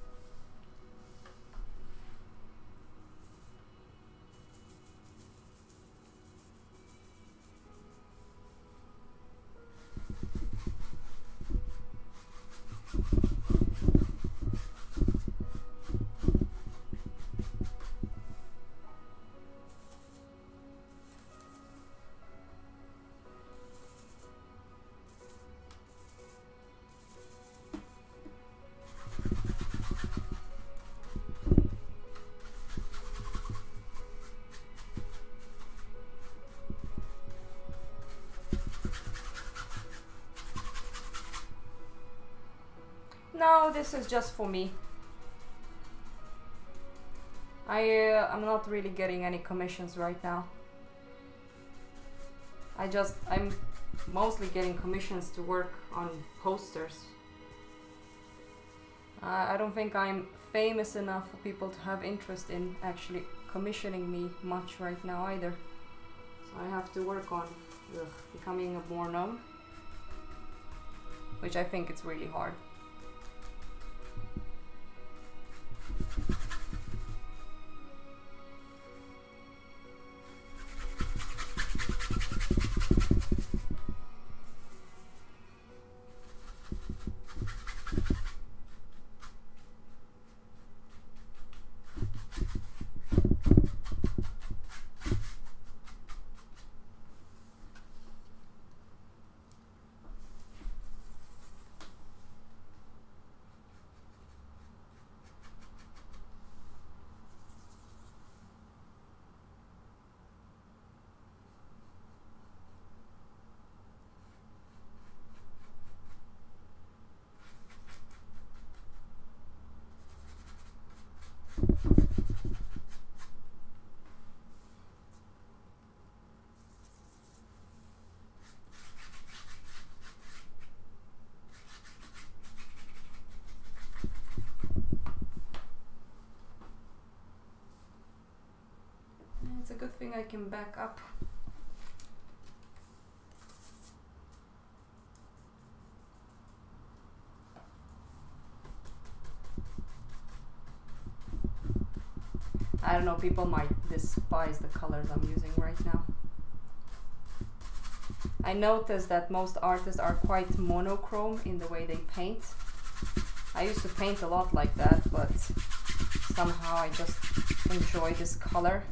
No, this is just for me. I'm not really getting any commissions right now. I'm mostly getting commissions to work on posters. I don't think I'm famous enough for people to have interest in actually commissioning me much right now either. So I have to work on becoming a more known, which I think it's really hard. a good thing I can back up. I don't know, people might despise the colors I'm using right now. I noticed that most artists are quite monochrome in the way they paint. I used to paint a lot like that, but somehow I just enjoy this color.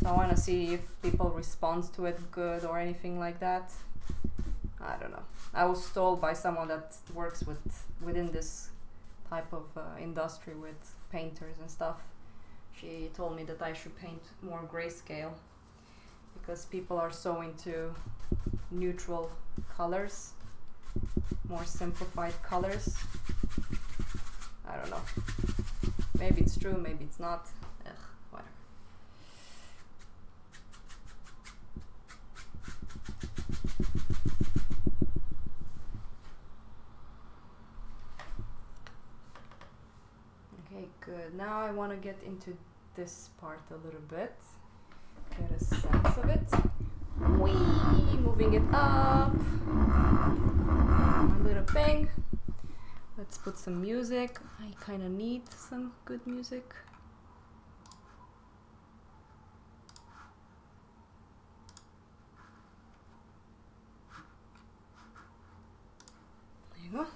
So I want to see if people respond to it good or anything like that. I don't know. I was told by someone that works within this type of industry with painters and stuff. She told me that I should paint more grayscale because people are so into neutral colors, more simplified colors. I don't know. Maybe it's true, maybe it's not. Ugh, whatever. Okay, good. Now I want to get into this part a little bit. Get a sense of it. Wee, moving it up. My little thing. Let's put some music. I kind of need some good music. There you go.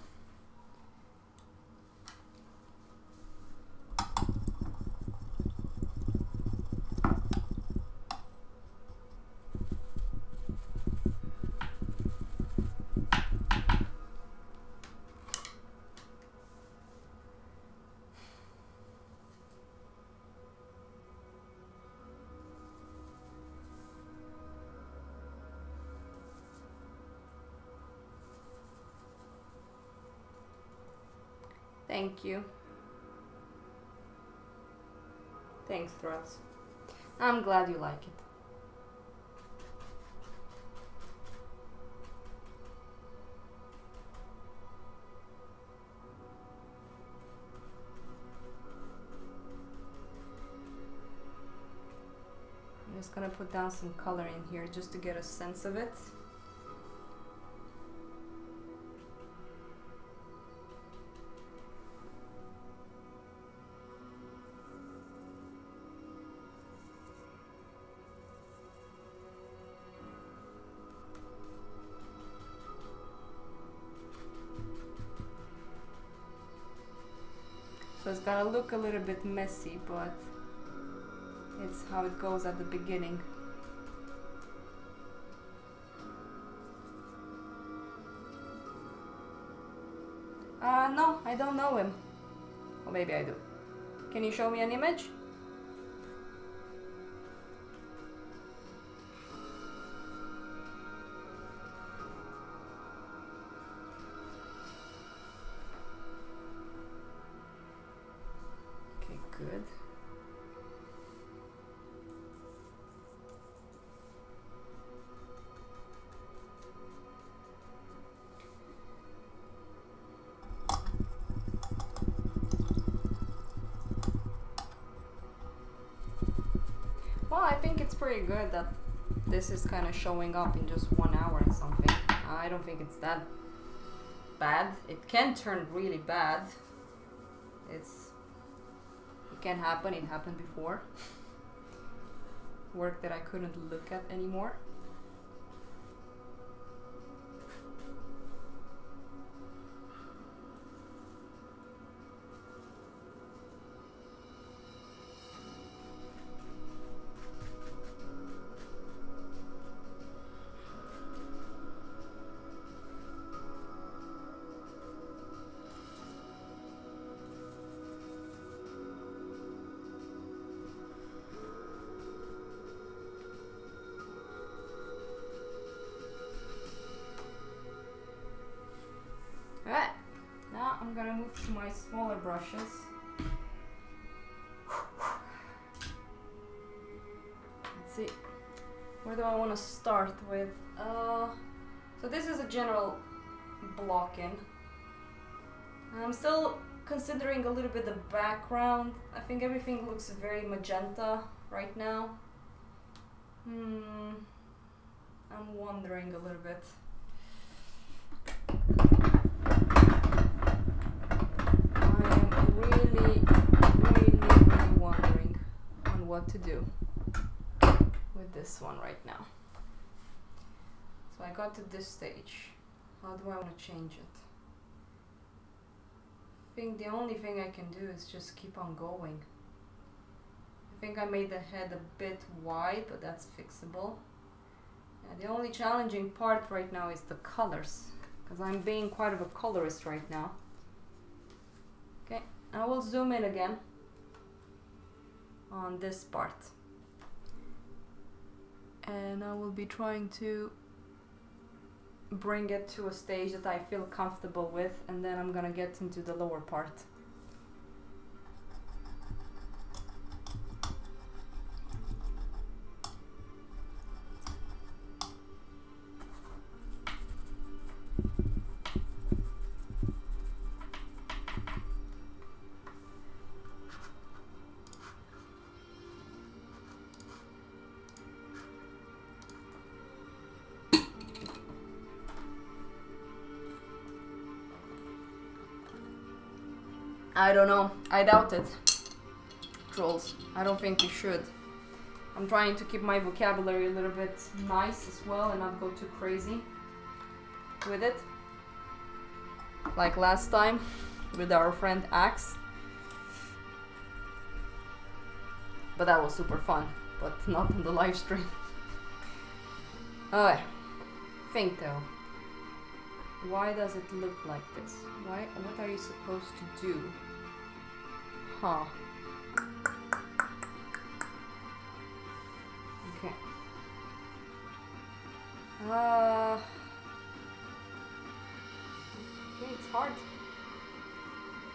Thank you. Thanks, Threads. I'm glad you like it. I'm just gonna put down some color in here just to get a sense of it. So it's gonna look a little bit messy, but it's how it goes at the beginning. No, I don't know him. Or maybe I do. Can you show me an image? Okay, good. Well, I think it's pretty good that this is kind of showing up in just 1 hour and something. I don't think it's that bad. It can turn really bad. It can happen. It happened before. Work that I couldn't look at anymore. Alright, now I'm gonna move to my smaller brushes. Let's see, where do I want to start with? So this is a general block-in. I'm still considering a little bit the background. I think everything looks very magenta right now. I'm wondering a little bit. I am really wondering on what to do with this one right now. So I got to this stage. How do I want to change it? I think the only thing I can do is just keep on going. I think I made the head a bit wide, but that's fixable. Yeah, the only challenging part right now is the colors, because I'm being quite of a colorist right now. Okay, I will zoom in again on this part. And I will be trying to bring it to a stage that I feel comfortable with, and then I'm gonna get into the lower part. I don't know. I doubt it. Trolls. I don't think you should. I'm trying to keep my vocabulary a little bit nice as well and not go too crazy with it. Like last time with our friend Axe. But that was super fun. But not on the live stream. Alright. Think though. Why does it look like this? Why? What are you supposed to do? Huh. Okay. Okay, it's hard.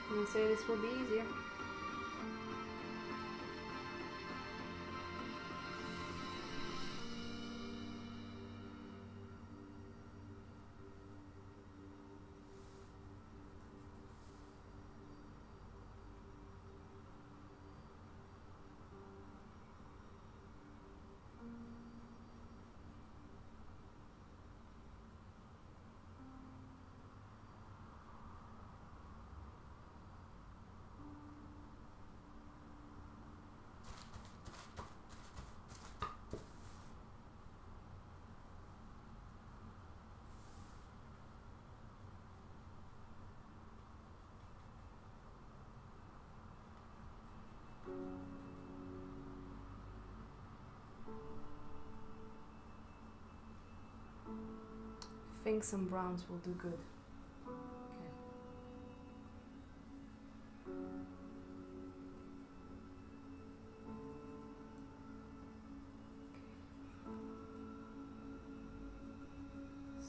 You say this will be easier. I think some browns will do good. Okay.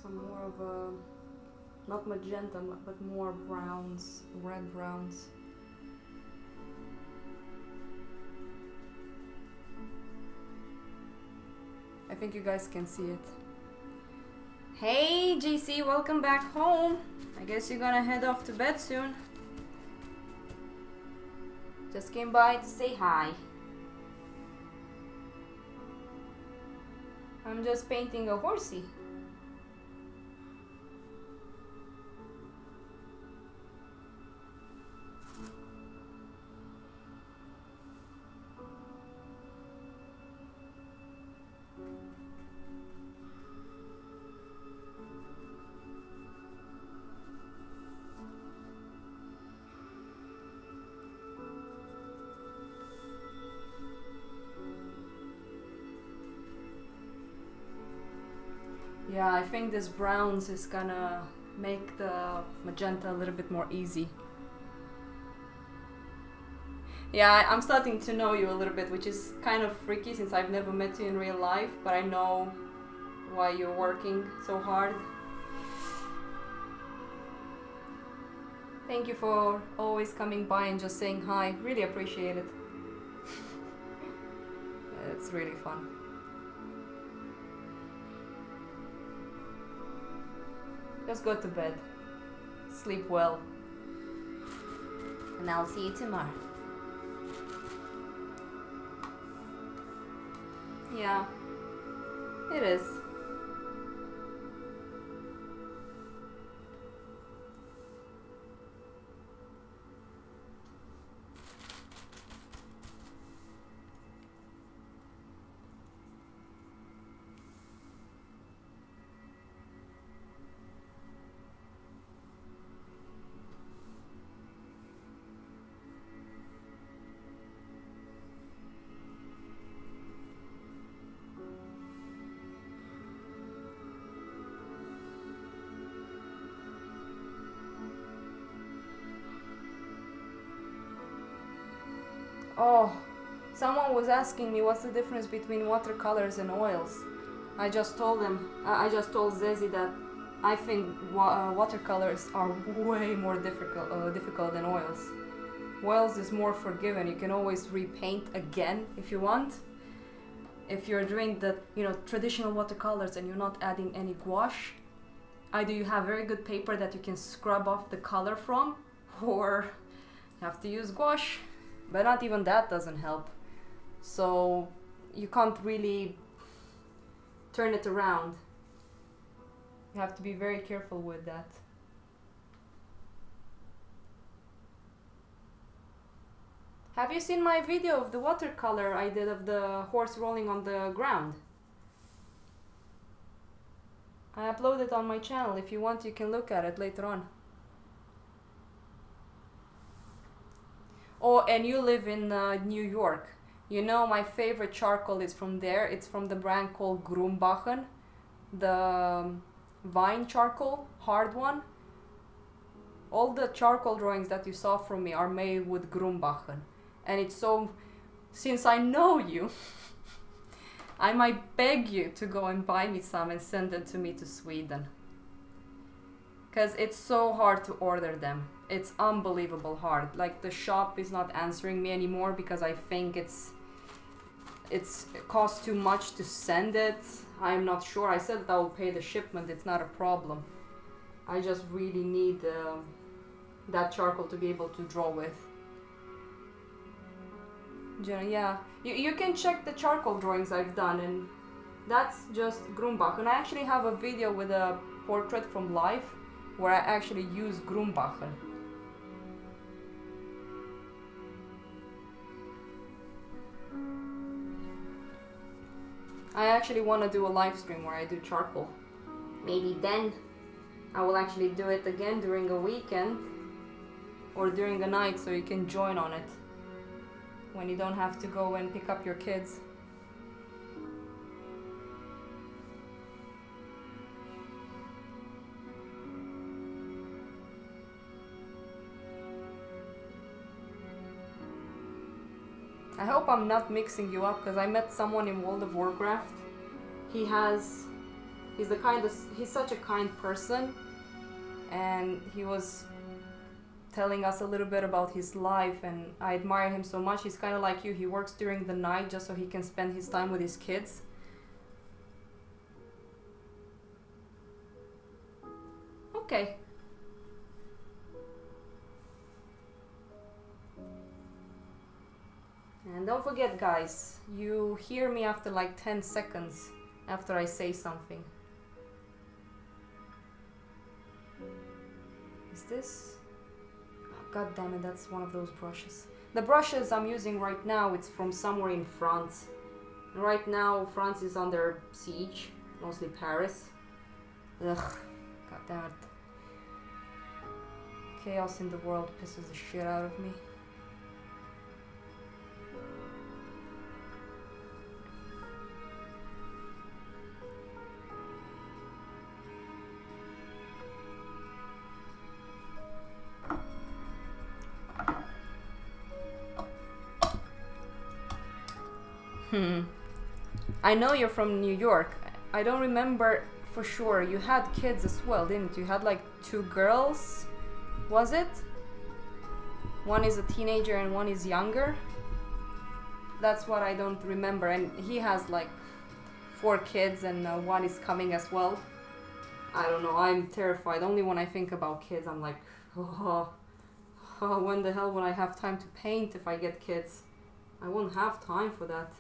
Some more of a, not magenta, but more browns, red browns. I think you guys can see it. Hey JC, welcome back home. I guess you're gonna head off to bed soon. Just came by to say hi. I'm just painting a horsey. Yeah, I think this browns is gonna make the magenta a little bit more easy. Yeah, I'm starting to know you a little bit, which is kind of freaky since I've never met you in real life, but I know why you're working so hard. Thank you for always coming by and just saying hi. Really appreciate it. It's really fun. Just go to bed. Sleep well. And I'll see you tomorrow. Yeah. It is. Oh, someone was asking me what's the difference between watercolors and oils. I just told them, I just told Zezi that I think watercolors are way more difficult than oils. Oils is more forgiving. You can always repaint again if you want. If you're doing the traditional watercolors and you're not adding any gouache, either you have very good paper that you can scrub off the color from, or you have to use gouache. But not even that doesn't help. So you can't really turn it around. You have to be very careful with that. Have you seen my video of the watercolor I did of the horse rolling on the ground? I uploaded it on my channel. If you want, you can look at it later on. Oh, and you live in New York. You know, my favorite charcoal is from there. It's from the brand called Grumbachen. The vine charcoal, hard one. All the charcoal drawings that you saw from me are made with Grumbachen. And it's so... Since I know you, I might beg you to go and buy me some and send them to me to Sweden. Because it's so hard to order them. It's unbelievable hard. Like, the shop is not answering me anymore because I think it costs too much to send it. I'm not sure. I said that I will pay the shipment. It's not a problem. I just really need that charcoal to be able to draw with. Yeah, you can check the charcoal drawings I've done, and that's just Grumbach. And I actually have a video with a portrait from life where I actually use Grumbachen. I actually want to do a live stream where I do charcoal. Maybe then I will actually do it again during a weekend or during a night, so you can join on it when you don't have to go and pick up your kids. I hope I'm not mixing you up, because I met someone in World of Warcraft. He's such a kind person, and he was telling us a little bit about his life, and I admire him so much. He's kind of like you. He works during the night just so he can spend his time with his kids. Okay. And don't forget, guys, you hear me after like 10 seconds after I say something. Is this? Oh, God damn it, that's one of those brushes. The brushes I'm using right now, it's from somewhere in France. And right now, France is under siege, mostly Paris. Ugh, God damn it. Chaos in the world pisses the shit out of me. I know you're from New York. I don't remember for sure. You had kids as well, didn't you? You had like 2 girls, was it? One is a teenager and one is younger. That's what I don't remember. And he has like 4 kids, and one is coming as well. I don't know, I'm terrified. Only when I think about kids, I'm like, oh, when the hell will I have time to paint if I get kids? I won't have time for that.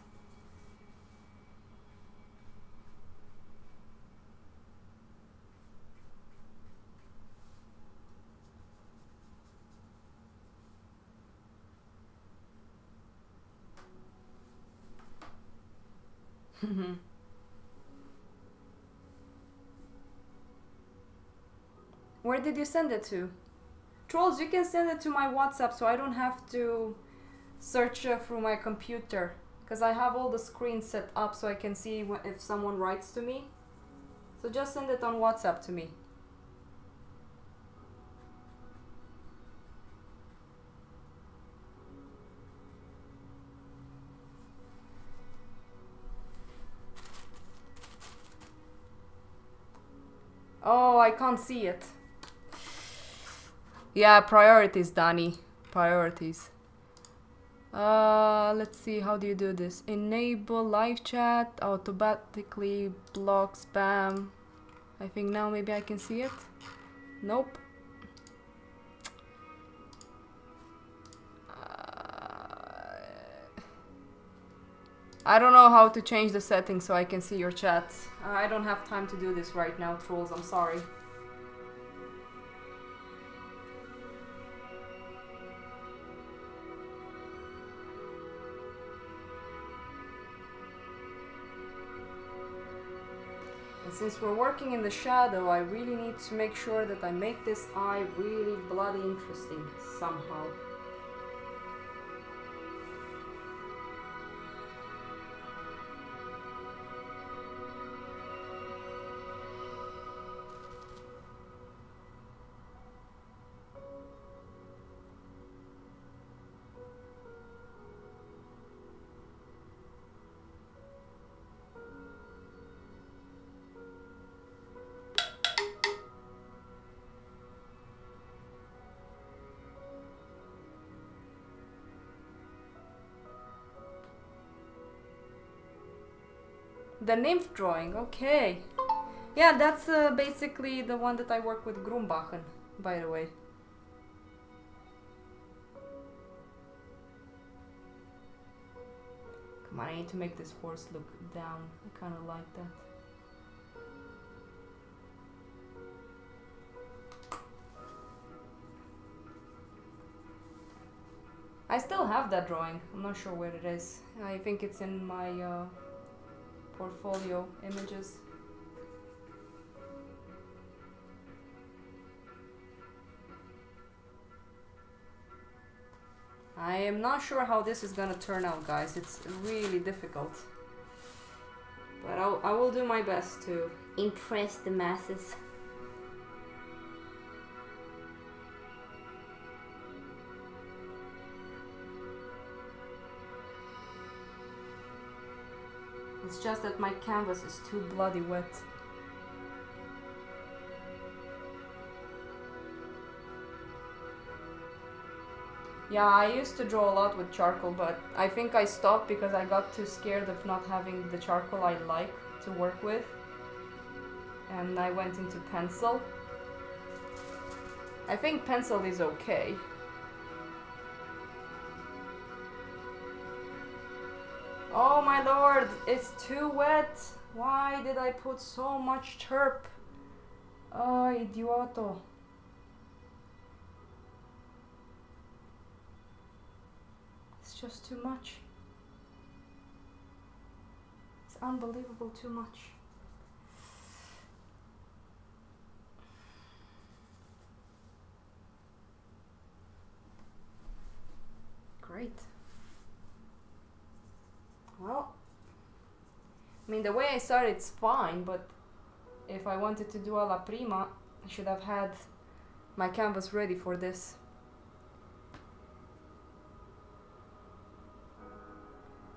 Where did you send it to? Trolls, you can send it to my WhatsApp so I don't have to search through my computer. Because I have all the screens set up so I can see if someone writes to me. So just send it on WhatsApp to me. Oh, I can't see it. Yeah, priorities, Danny. Priorities. Let's see, how do you do this? Enable live chat, automatically block spam. I think now maybe I can see it. Nope. I don't know how to change the settings so I can see your chat. I don't have time to do this right now, trolls, I'm sorry. And since we're working in the shadow, I really need to make sure that I make this eye really bloody interesting somehow. The nymph drawing, okay. Yeah, that's basically the one that I work with Grumbachen, by the way. Come on, I need to make this horse look down. I kind of like that. I still have that drawing. I'm not sure where it is. I think it's in my portfolio images. I am not sure how this is gonna turn out, guys. It's really difficult. But I will do my best to impress the masses. It's just that my canvas is too bloody wet. Yeah, I used to draw a lot with charcoal, but I think I stopped because I got too scared of not having the charcoal I like to work with. And I went into pencil. I think pencil is okay. Oh my lord, it's too wet. Why did I put so much turp? Oh, idioto. It's just too much. It's unbelievable too much. Great. Well, I mean, the way I started it's fine, but if I wanted to do a la prima, I should have had my canvas ready for this.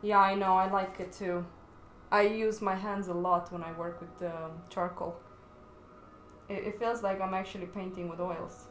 Yeah, I know, I like it too. I use my hands a lot when I work with charcoal. It feels like I'm actually painting with oils.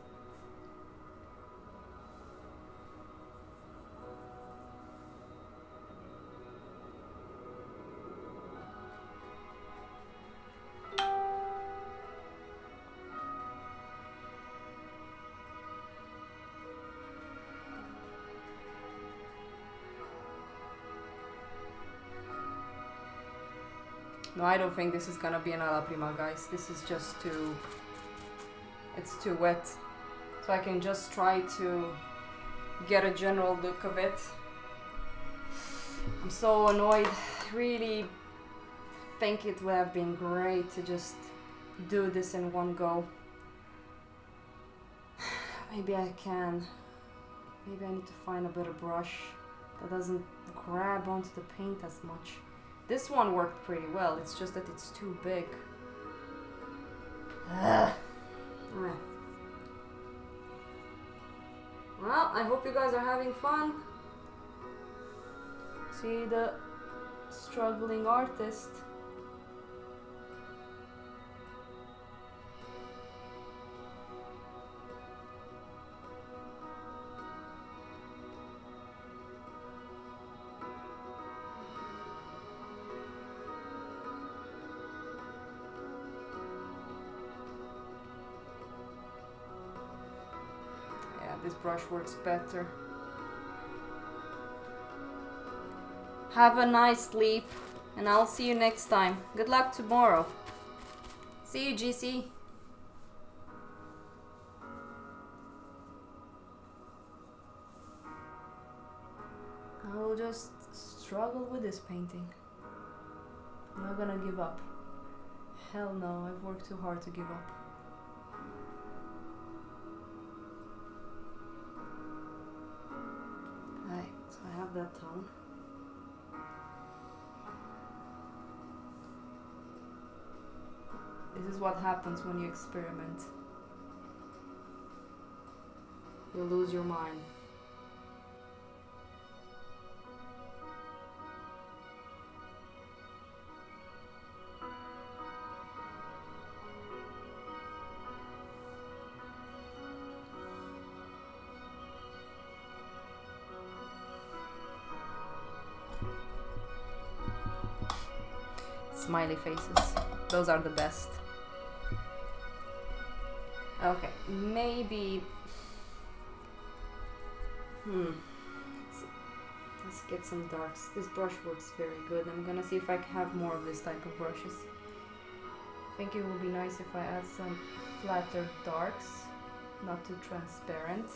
No, I don't think this is gonna be an alla prima, guys. This is just too... it's too wet. So I can just try to get a general look of it. I'm so annoyed. Really, think it would have been great to just do this in one go. Maybe I can. Maybe I need to find a better brush that doesn't grab onto the paint as much. This one worked pretty well, it's just that it's too big. Well, I hope you guys are having fun. See the struggling artist. This brush works better. Have a nice sleep, and I'll see you next time. Good luck tomorrow. See you, GC. I'll just struggle with this painting. I'm not gonna give up. Hell no, I've worked too hard to give up. So I have that tone. This is what happens when you experiment. You lose your mind. Smiley faces. Those are the best. Okay, maybe... Let's get some darks. This brush works very good. I'm gonna see if I can have more of this type of brushes. I think it would be nice if I add some flatter darks, not too transparent.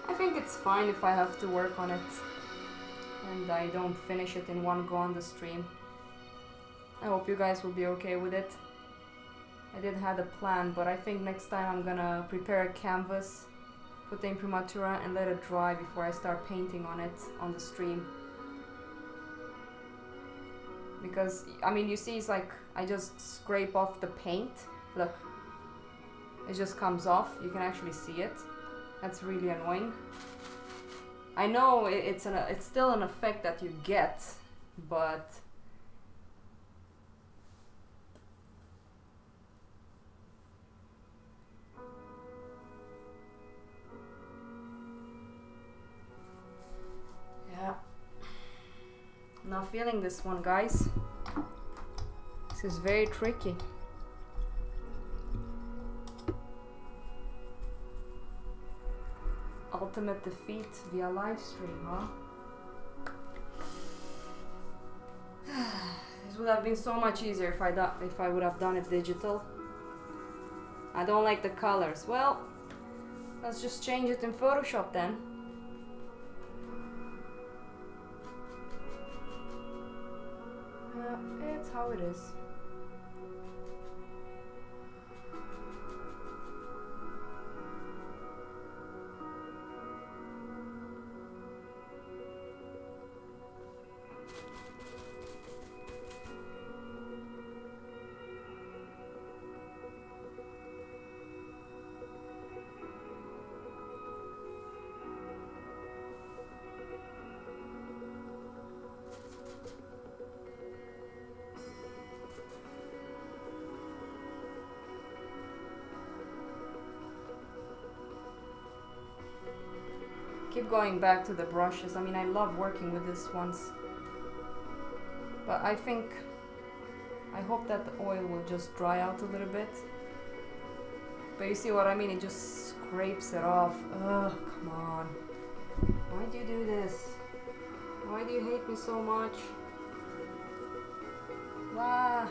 I think it's fine if I have to work on it and I don't finish it in one go on the stream. I hope you guys will be okay with it. I did have a plan, but I think next time I'm gonna prepare a canvas, put the imprimatura and let it dry before I start painting on it on the stream. Because, I mean, you see it's like I just scrape off the paint. Look, it just comes off. You can actually see it. That's really annoying. I know it's still an effect that you get, but yeah, not feeling this one, guys. This is very tricky. Ultimate defeat via live stream, huh? This would have been so much easier if I would have done it digital. I don't like the colors. Well, let's just change it in Photoshop then. It's how it is. Keep going back to the brushes. I mean, I love working with these ones, but I hope that the oil will just dry out a little bit. But you see what I mean? It just scrapes it off. Ugh, come on. Why do you do this? Why do you hate me so much? Wow.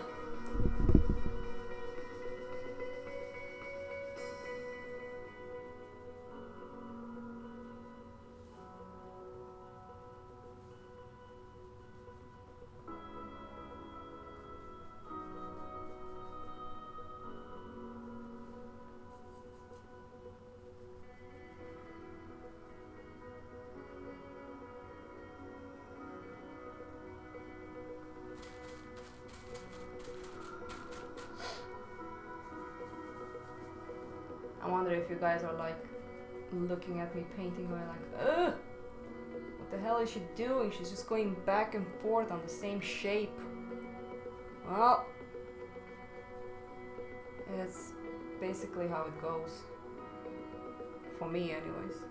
I wonder if you guys are like looking at me painting going like, ugh! What the hell is she doing? She's just going back and forth on the same shape. Well, it's basically how it goes. For me anyways.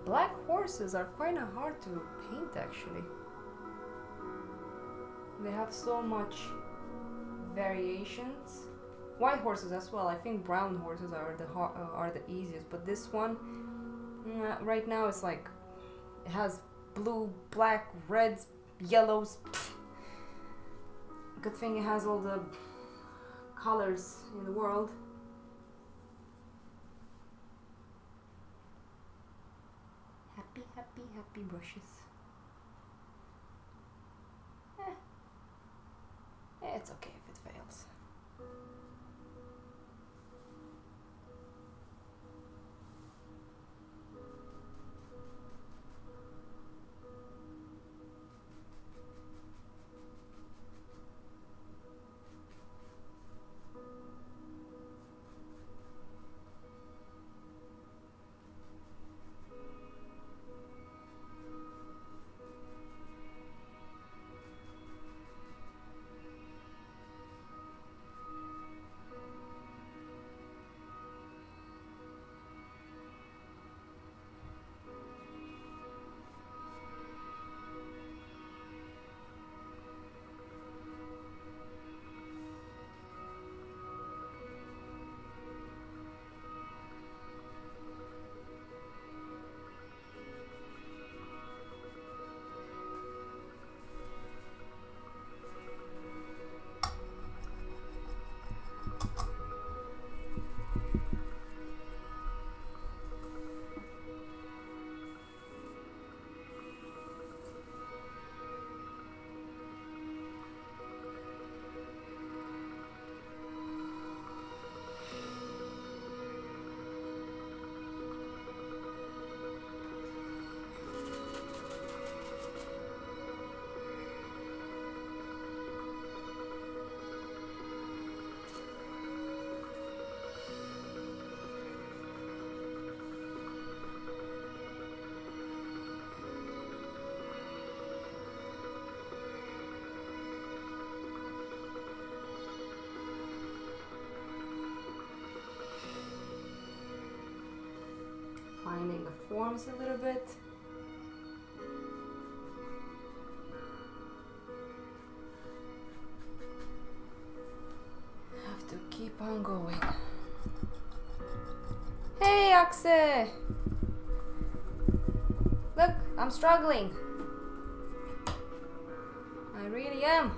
Black horses are quite hard to paint actually. They have so much variations. White horses as well. I think brown horses are the easiest, but this one right now it's like it has blue, black, reds, yellows. Good thing it has all the colors in the world. Happy brushes. It's okay if it fails. Finding the forms a little bit. Have to keep on going. Hey Axe! Look, I'm struggling. I really am.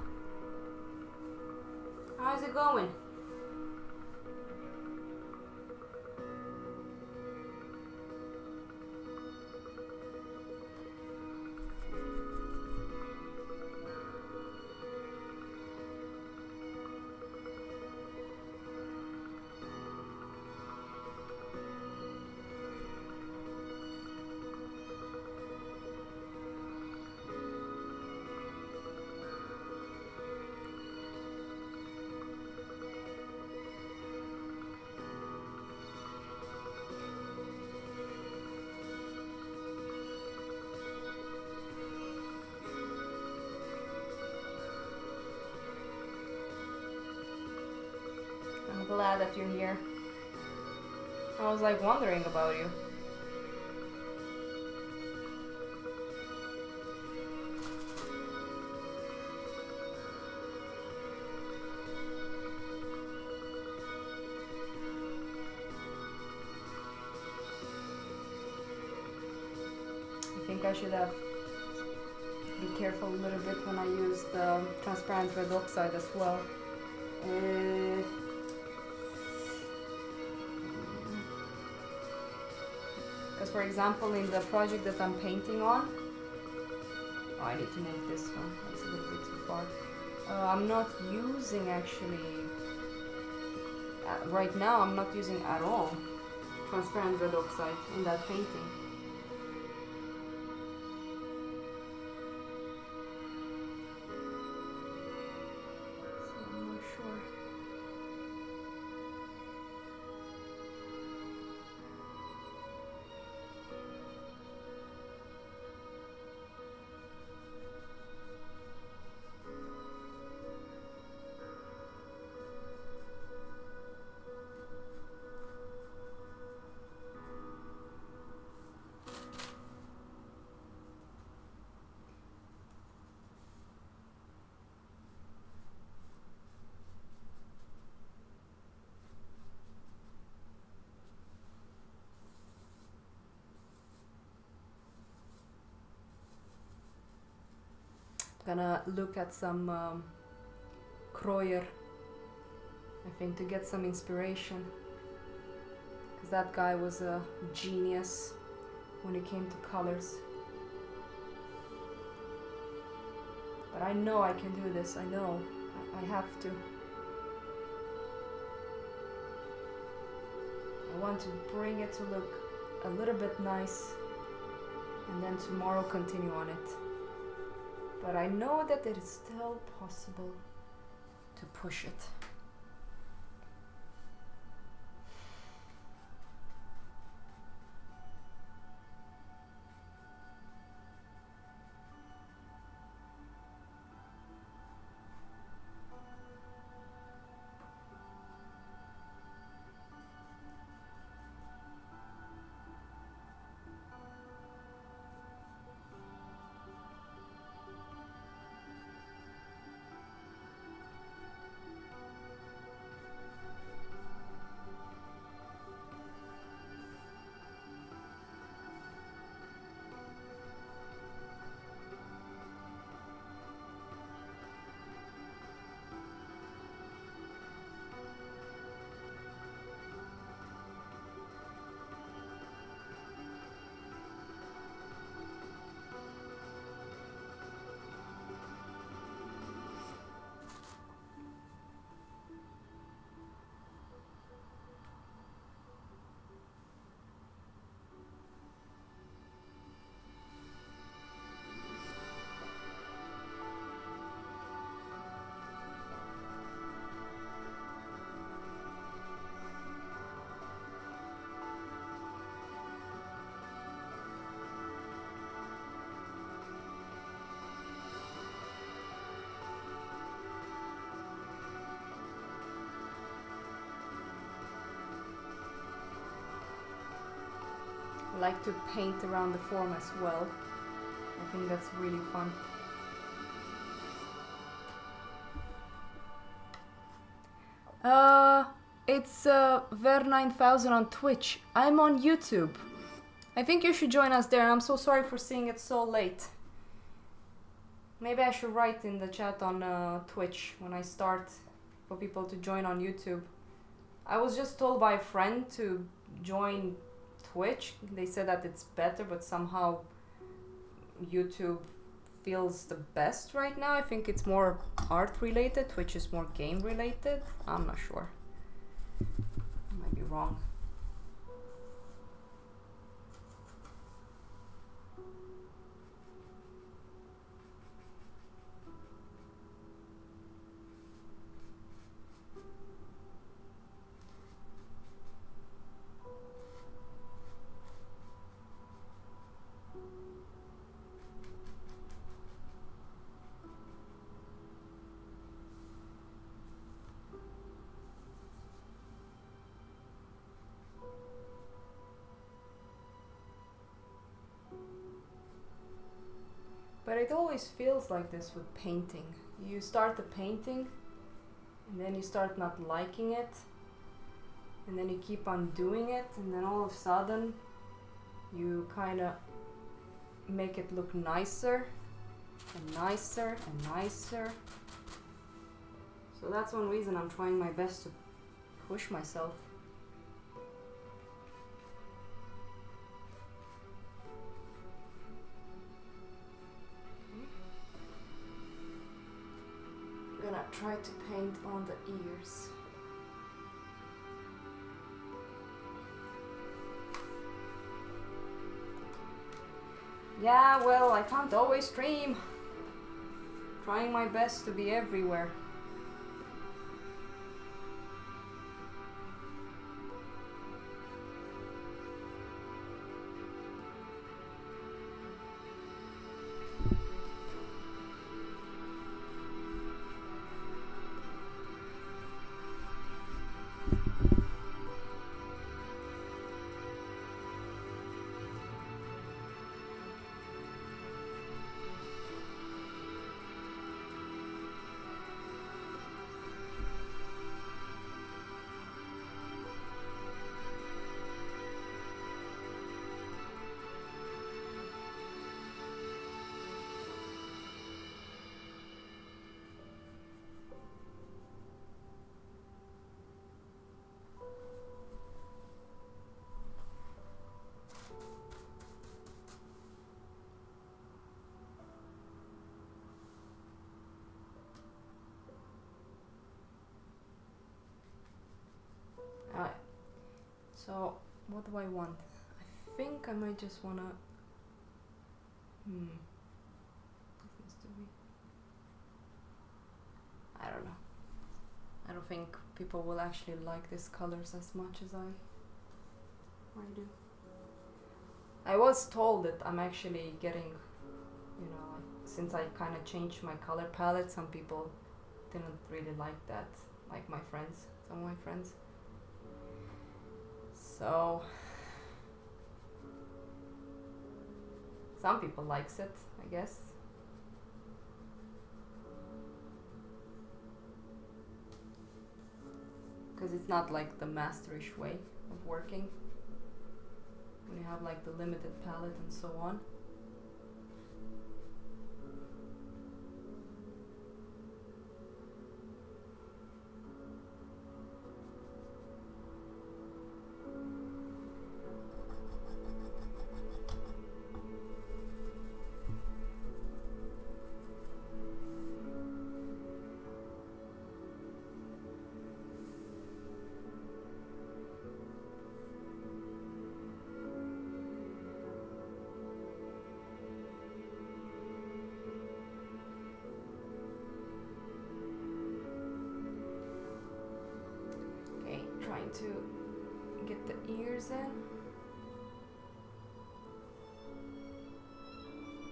How's it going? glad that you're here. I was like wondering about you. I think I should have be careful a little bit when I use the transparent red oxide as well. Because for example in the project that I'm painting on, oh, I need to move this one, that's a little bit too far. I'm not using actually, right now I'm not using at all transparent red oxide in that painting. Gonna look at some Kreuer, I think, to get some inspiration, because that guy was a genius when it came to colors. But I know I can do this, I know, I have to. I want to bring it to look a little bit nice, and then tomorrow continue on it. But I know that it is still possible to push it. Like to paint around the form as well. I think that's really fun. It's Ver9000 on Twitch. I'm on YouTube. I think you should join us there. I'm so sorry for seeing it so late. Maybe I should write in the chat on Twitch when I start for people to join on YouTube. I was just told by a friend to join Twitch. They said that it's better, but somehow YouTube feels the best right now. I think it's more art related, Twitch is more game related. I'm not sure. I might be wrong. it always feels like this with painting. You start the painting and then you start not liking it, and then you keep on doing it, and then all of a sudden you kind of make it look nicer and nicer and nicer. So that's one reason I'm trying my best to push myself. I'm gonna try to paint on the ears. Yeah, well, I can't always stream. Trying my best to be everywhere. Alright, so what do I want? I think I might just wanna... I don't know. I don't think people will actually like these colors as much as I do. I was told that I'm actually getting, you know, since I kind of changed my color palette, some people didn't really like that, like my friends, some of my friends. So some people likes it, I guess. Because it's not like the masterish way of working. When you have like the limited palette and so on. To get the ears in.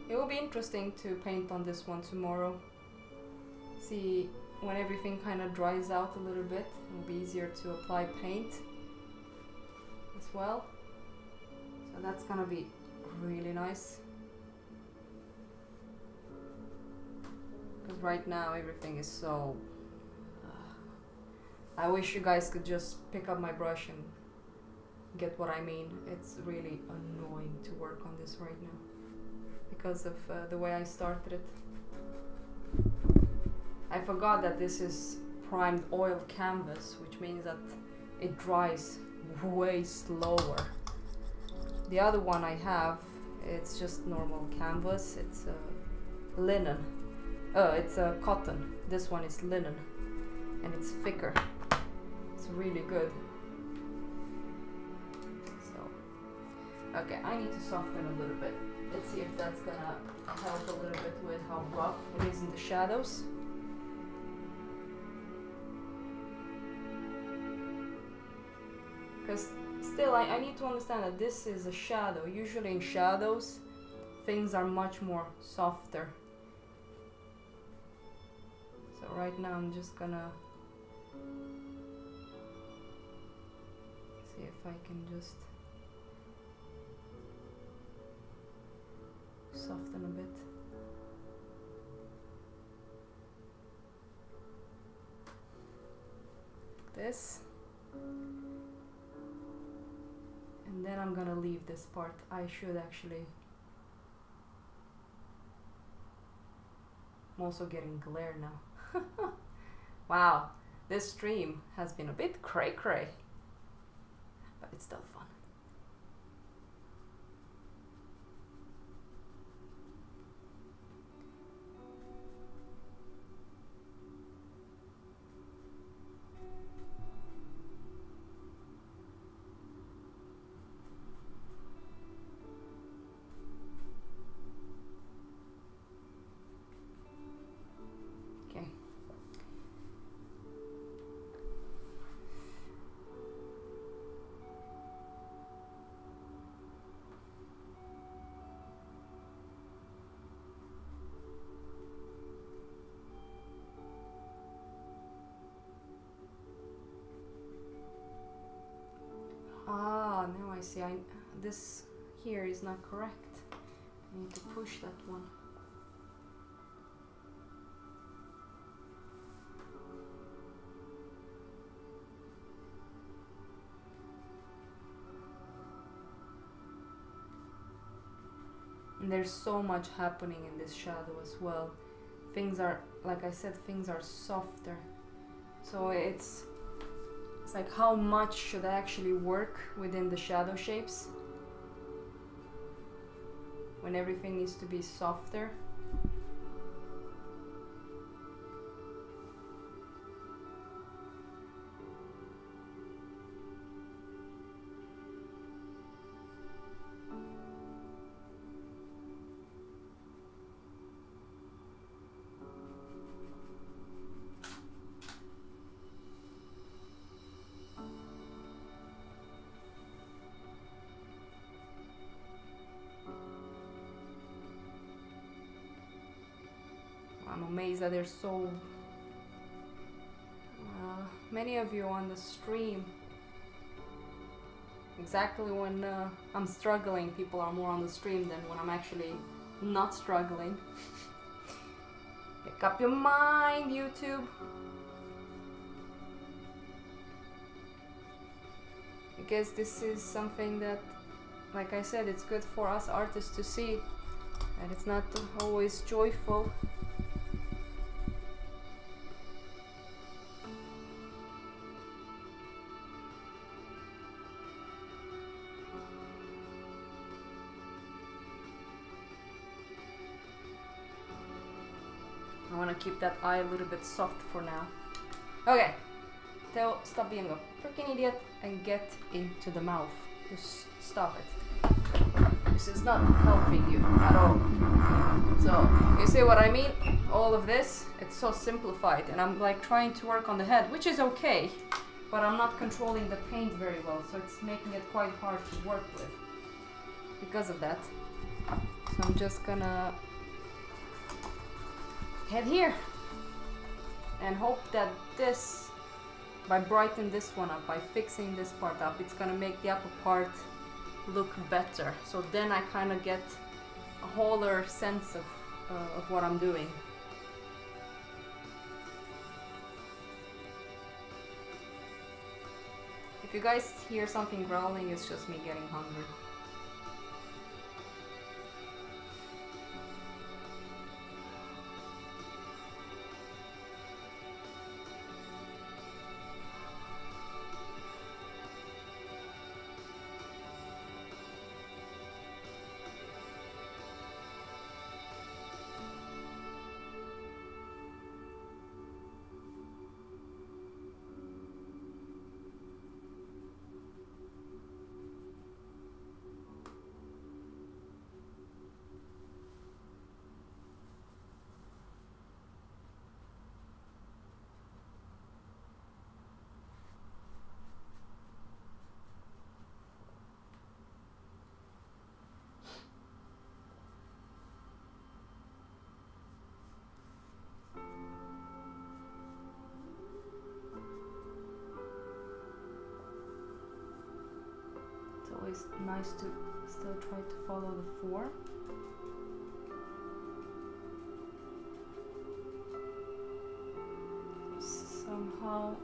It will be interesting to paint on this one tomorrow. See, when everything kind of dries out a little bit, it will be easier to apply paint as well. So that's gonna be really nice. Because right now everything is so... I wish you guys could just pick up my brush and get what I mean. It's really annoying to work on this right now because of the way I started it. I forgot that this is primed oil canvas, which means that it dries way slower. The other one I have, it's just normal canvas. It's linen. It's cotton. This one is linen and it's thicker. Really good. So, okay, I need to soften a little bit. Let's see if that's gonna help a little bit with how rough it is in the shadows. Because still, I need to understand that this is a shadow. Usually in shadows, things are much more softer. So right now I'm just gonna see if I can just soften a bit. this. And then I'm gonna leave this part. I should actually... I'm also getting glare now. Wow, this stream has been a bit cray-cray. But it's still fun. Ah, now I see. This here is not correct. I need to push that one. And there's so much happening in this shadow as well. Things are, like I said, things are softer. So it's like how much should I actually work within the shadow shapes when everything needs to be softer. I'm amazed that there's so many of you on the stream. Exactly when I'm struggling, people are more on the stream than when I'm actually not struggling. Pick up your mind, YouTube. I guess this is something that, like I said, it's good for us artists to see, and it's not always joyful. I want to keep that eye a little bit soft for now. Okay, Theo, stop being a freaking idiot and get into the mouth. Just stop it. This is not helping you at all. So, you see what I mean? All of this, it's so simplified, and I'm like trying to work on the head, which is okay, but I'm not controlling the paint very well, so it's making it quite hard to work with because of that. So I'm just gonna head here and hope that this, by brightening this one up, by fixing this part up, it's gonna make the upper part look better. So then I kind of get a wholer sense of what I'm doing. If you guys hear something growling, it's just me getting hungry. It's nice to still try to follow the 4. Somehow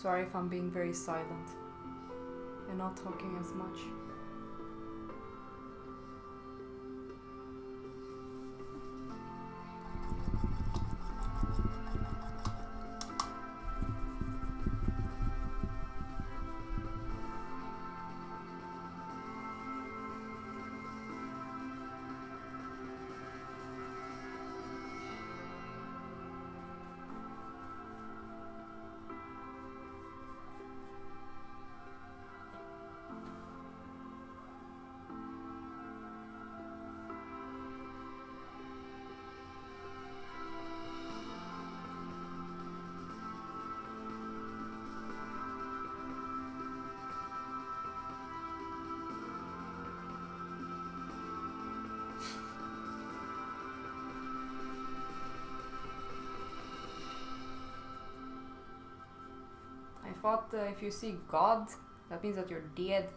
Sorry if I'm being very silent and not talking as much. I thought if you see God, that means that you're dead.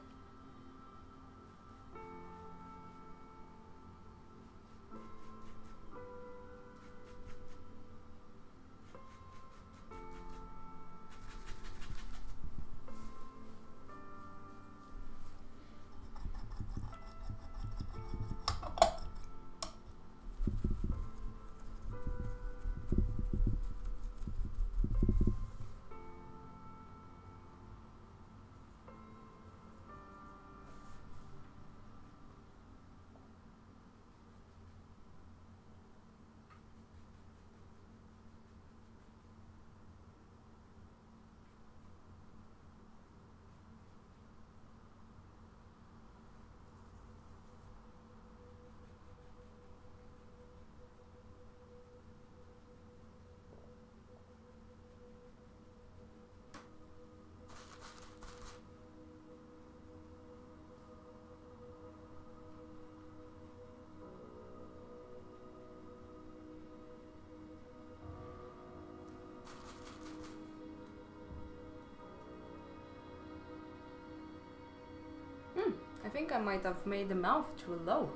I think I might have made the mouth too low.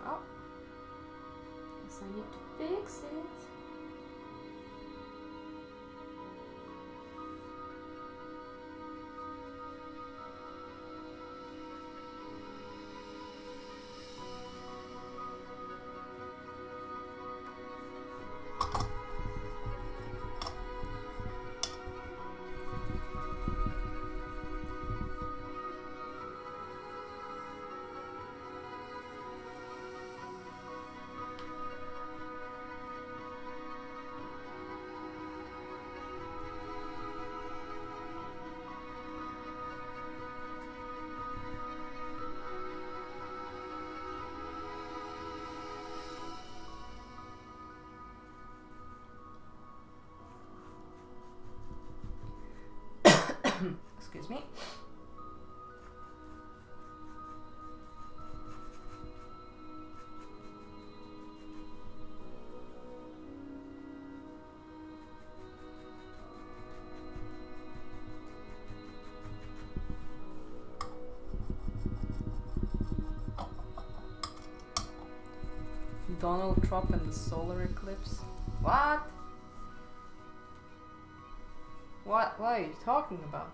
Oh, guess I need to fix it. Excuse me. Donald Trump and the solar eclipse. What? What are you talking about?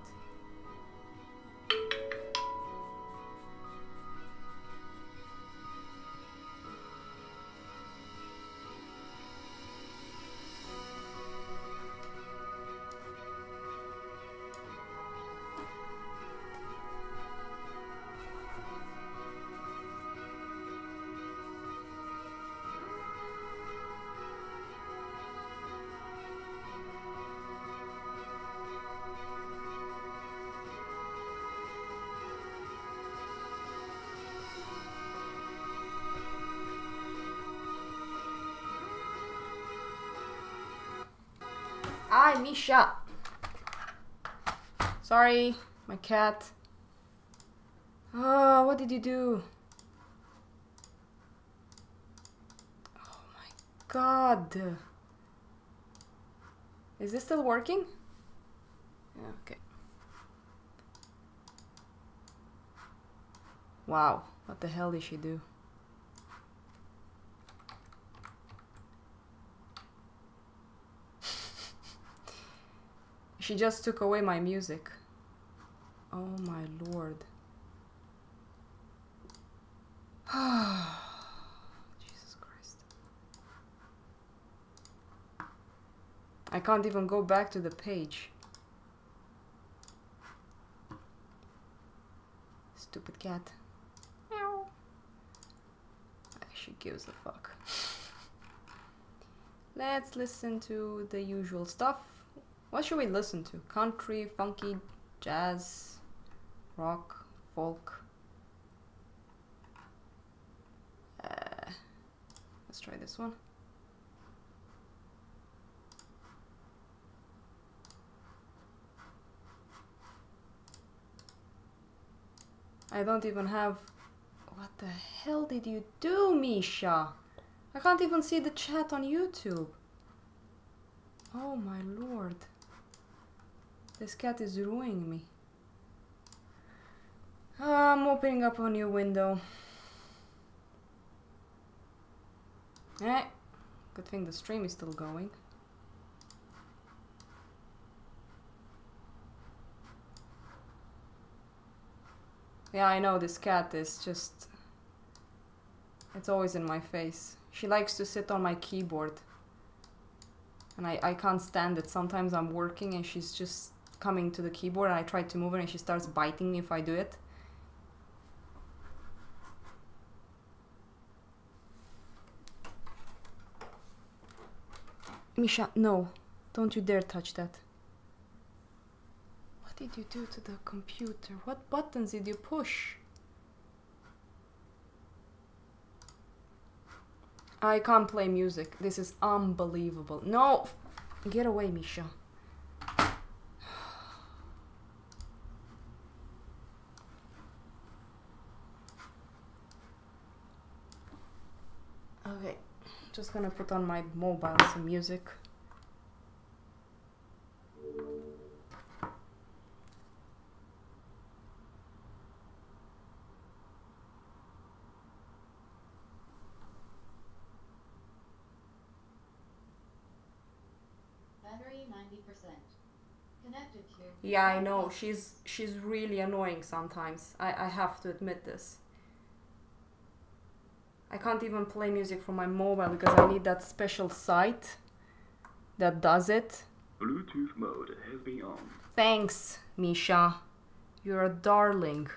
Hi, Misha. Sorry, my cat. Oh, what did you do? Oh my god. Is this still working? Yeah, okay. Wow, what the hell did she do? She just took away my music. Oh my lord. Jesus Christ. I can't even go back to the page. Stupid cat. Meow. She gives a fuck. Let's listen to the usual stuff. What should we listen to? Country, funky, jazz, rock, folk. Let's try this one. I don't even have... What the hell did you do, Misha? I can't even see the chat on YouTube. Oh my lord. This cat is ruining me. I'm opening up a new window. Eh, good thing the stream is still going. Yeah, I know this cat is just... It's always in my face. She likes to sit on my keyboard. And I can't stand it. Sometimes I'm working and she's just coming to the keyboard and I try to move her and she starts biting me if I do it. Misha, no. Don't you dare touch that. What did you do to the computer? What buttons did you push? I can't play music. This is unbelievable. No! Get away, Misha. Okay. Just gonna put on my mobile some music. Battery 90%. Connected to... Yeah, I know. She's really annoying sometimes. I have to admit this. I can't even play music from my mobile because I need that special site that does it. Bluetooth mode has been on. Thanks, Misha. You're a darling.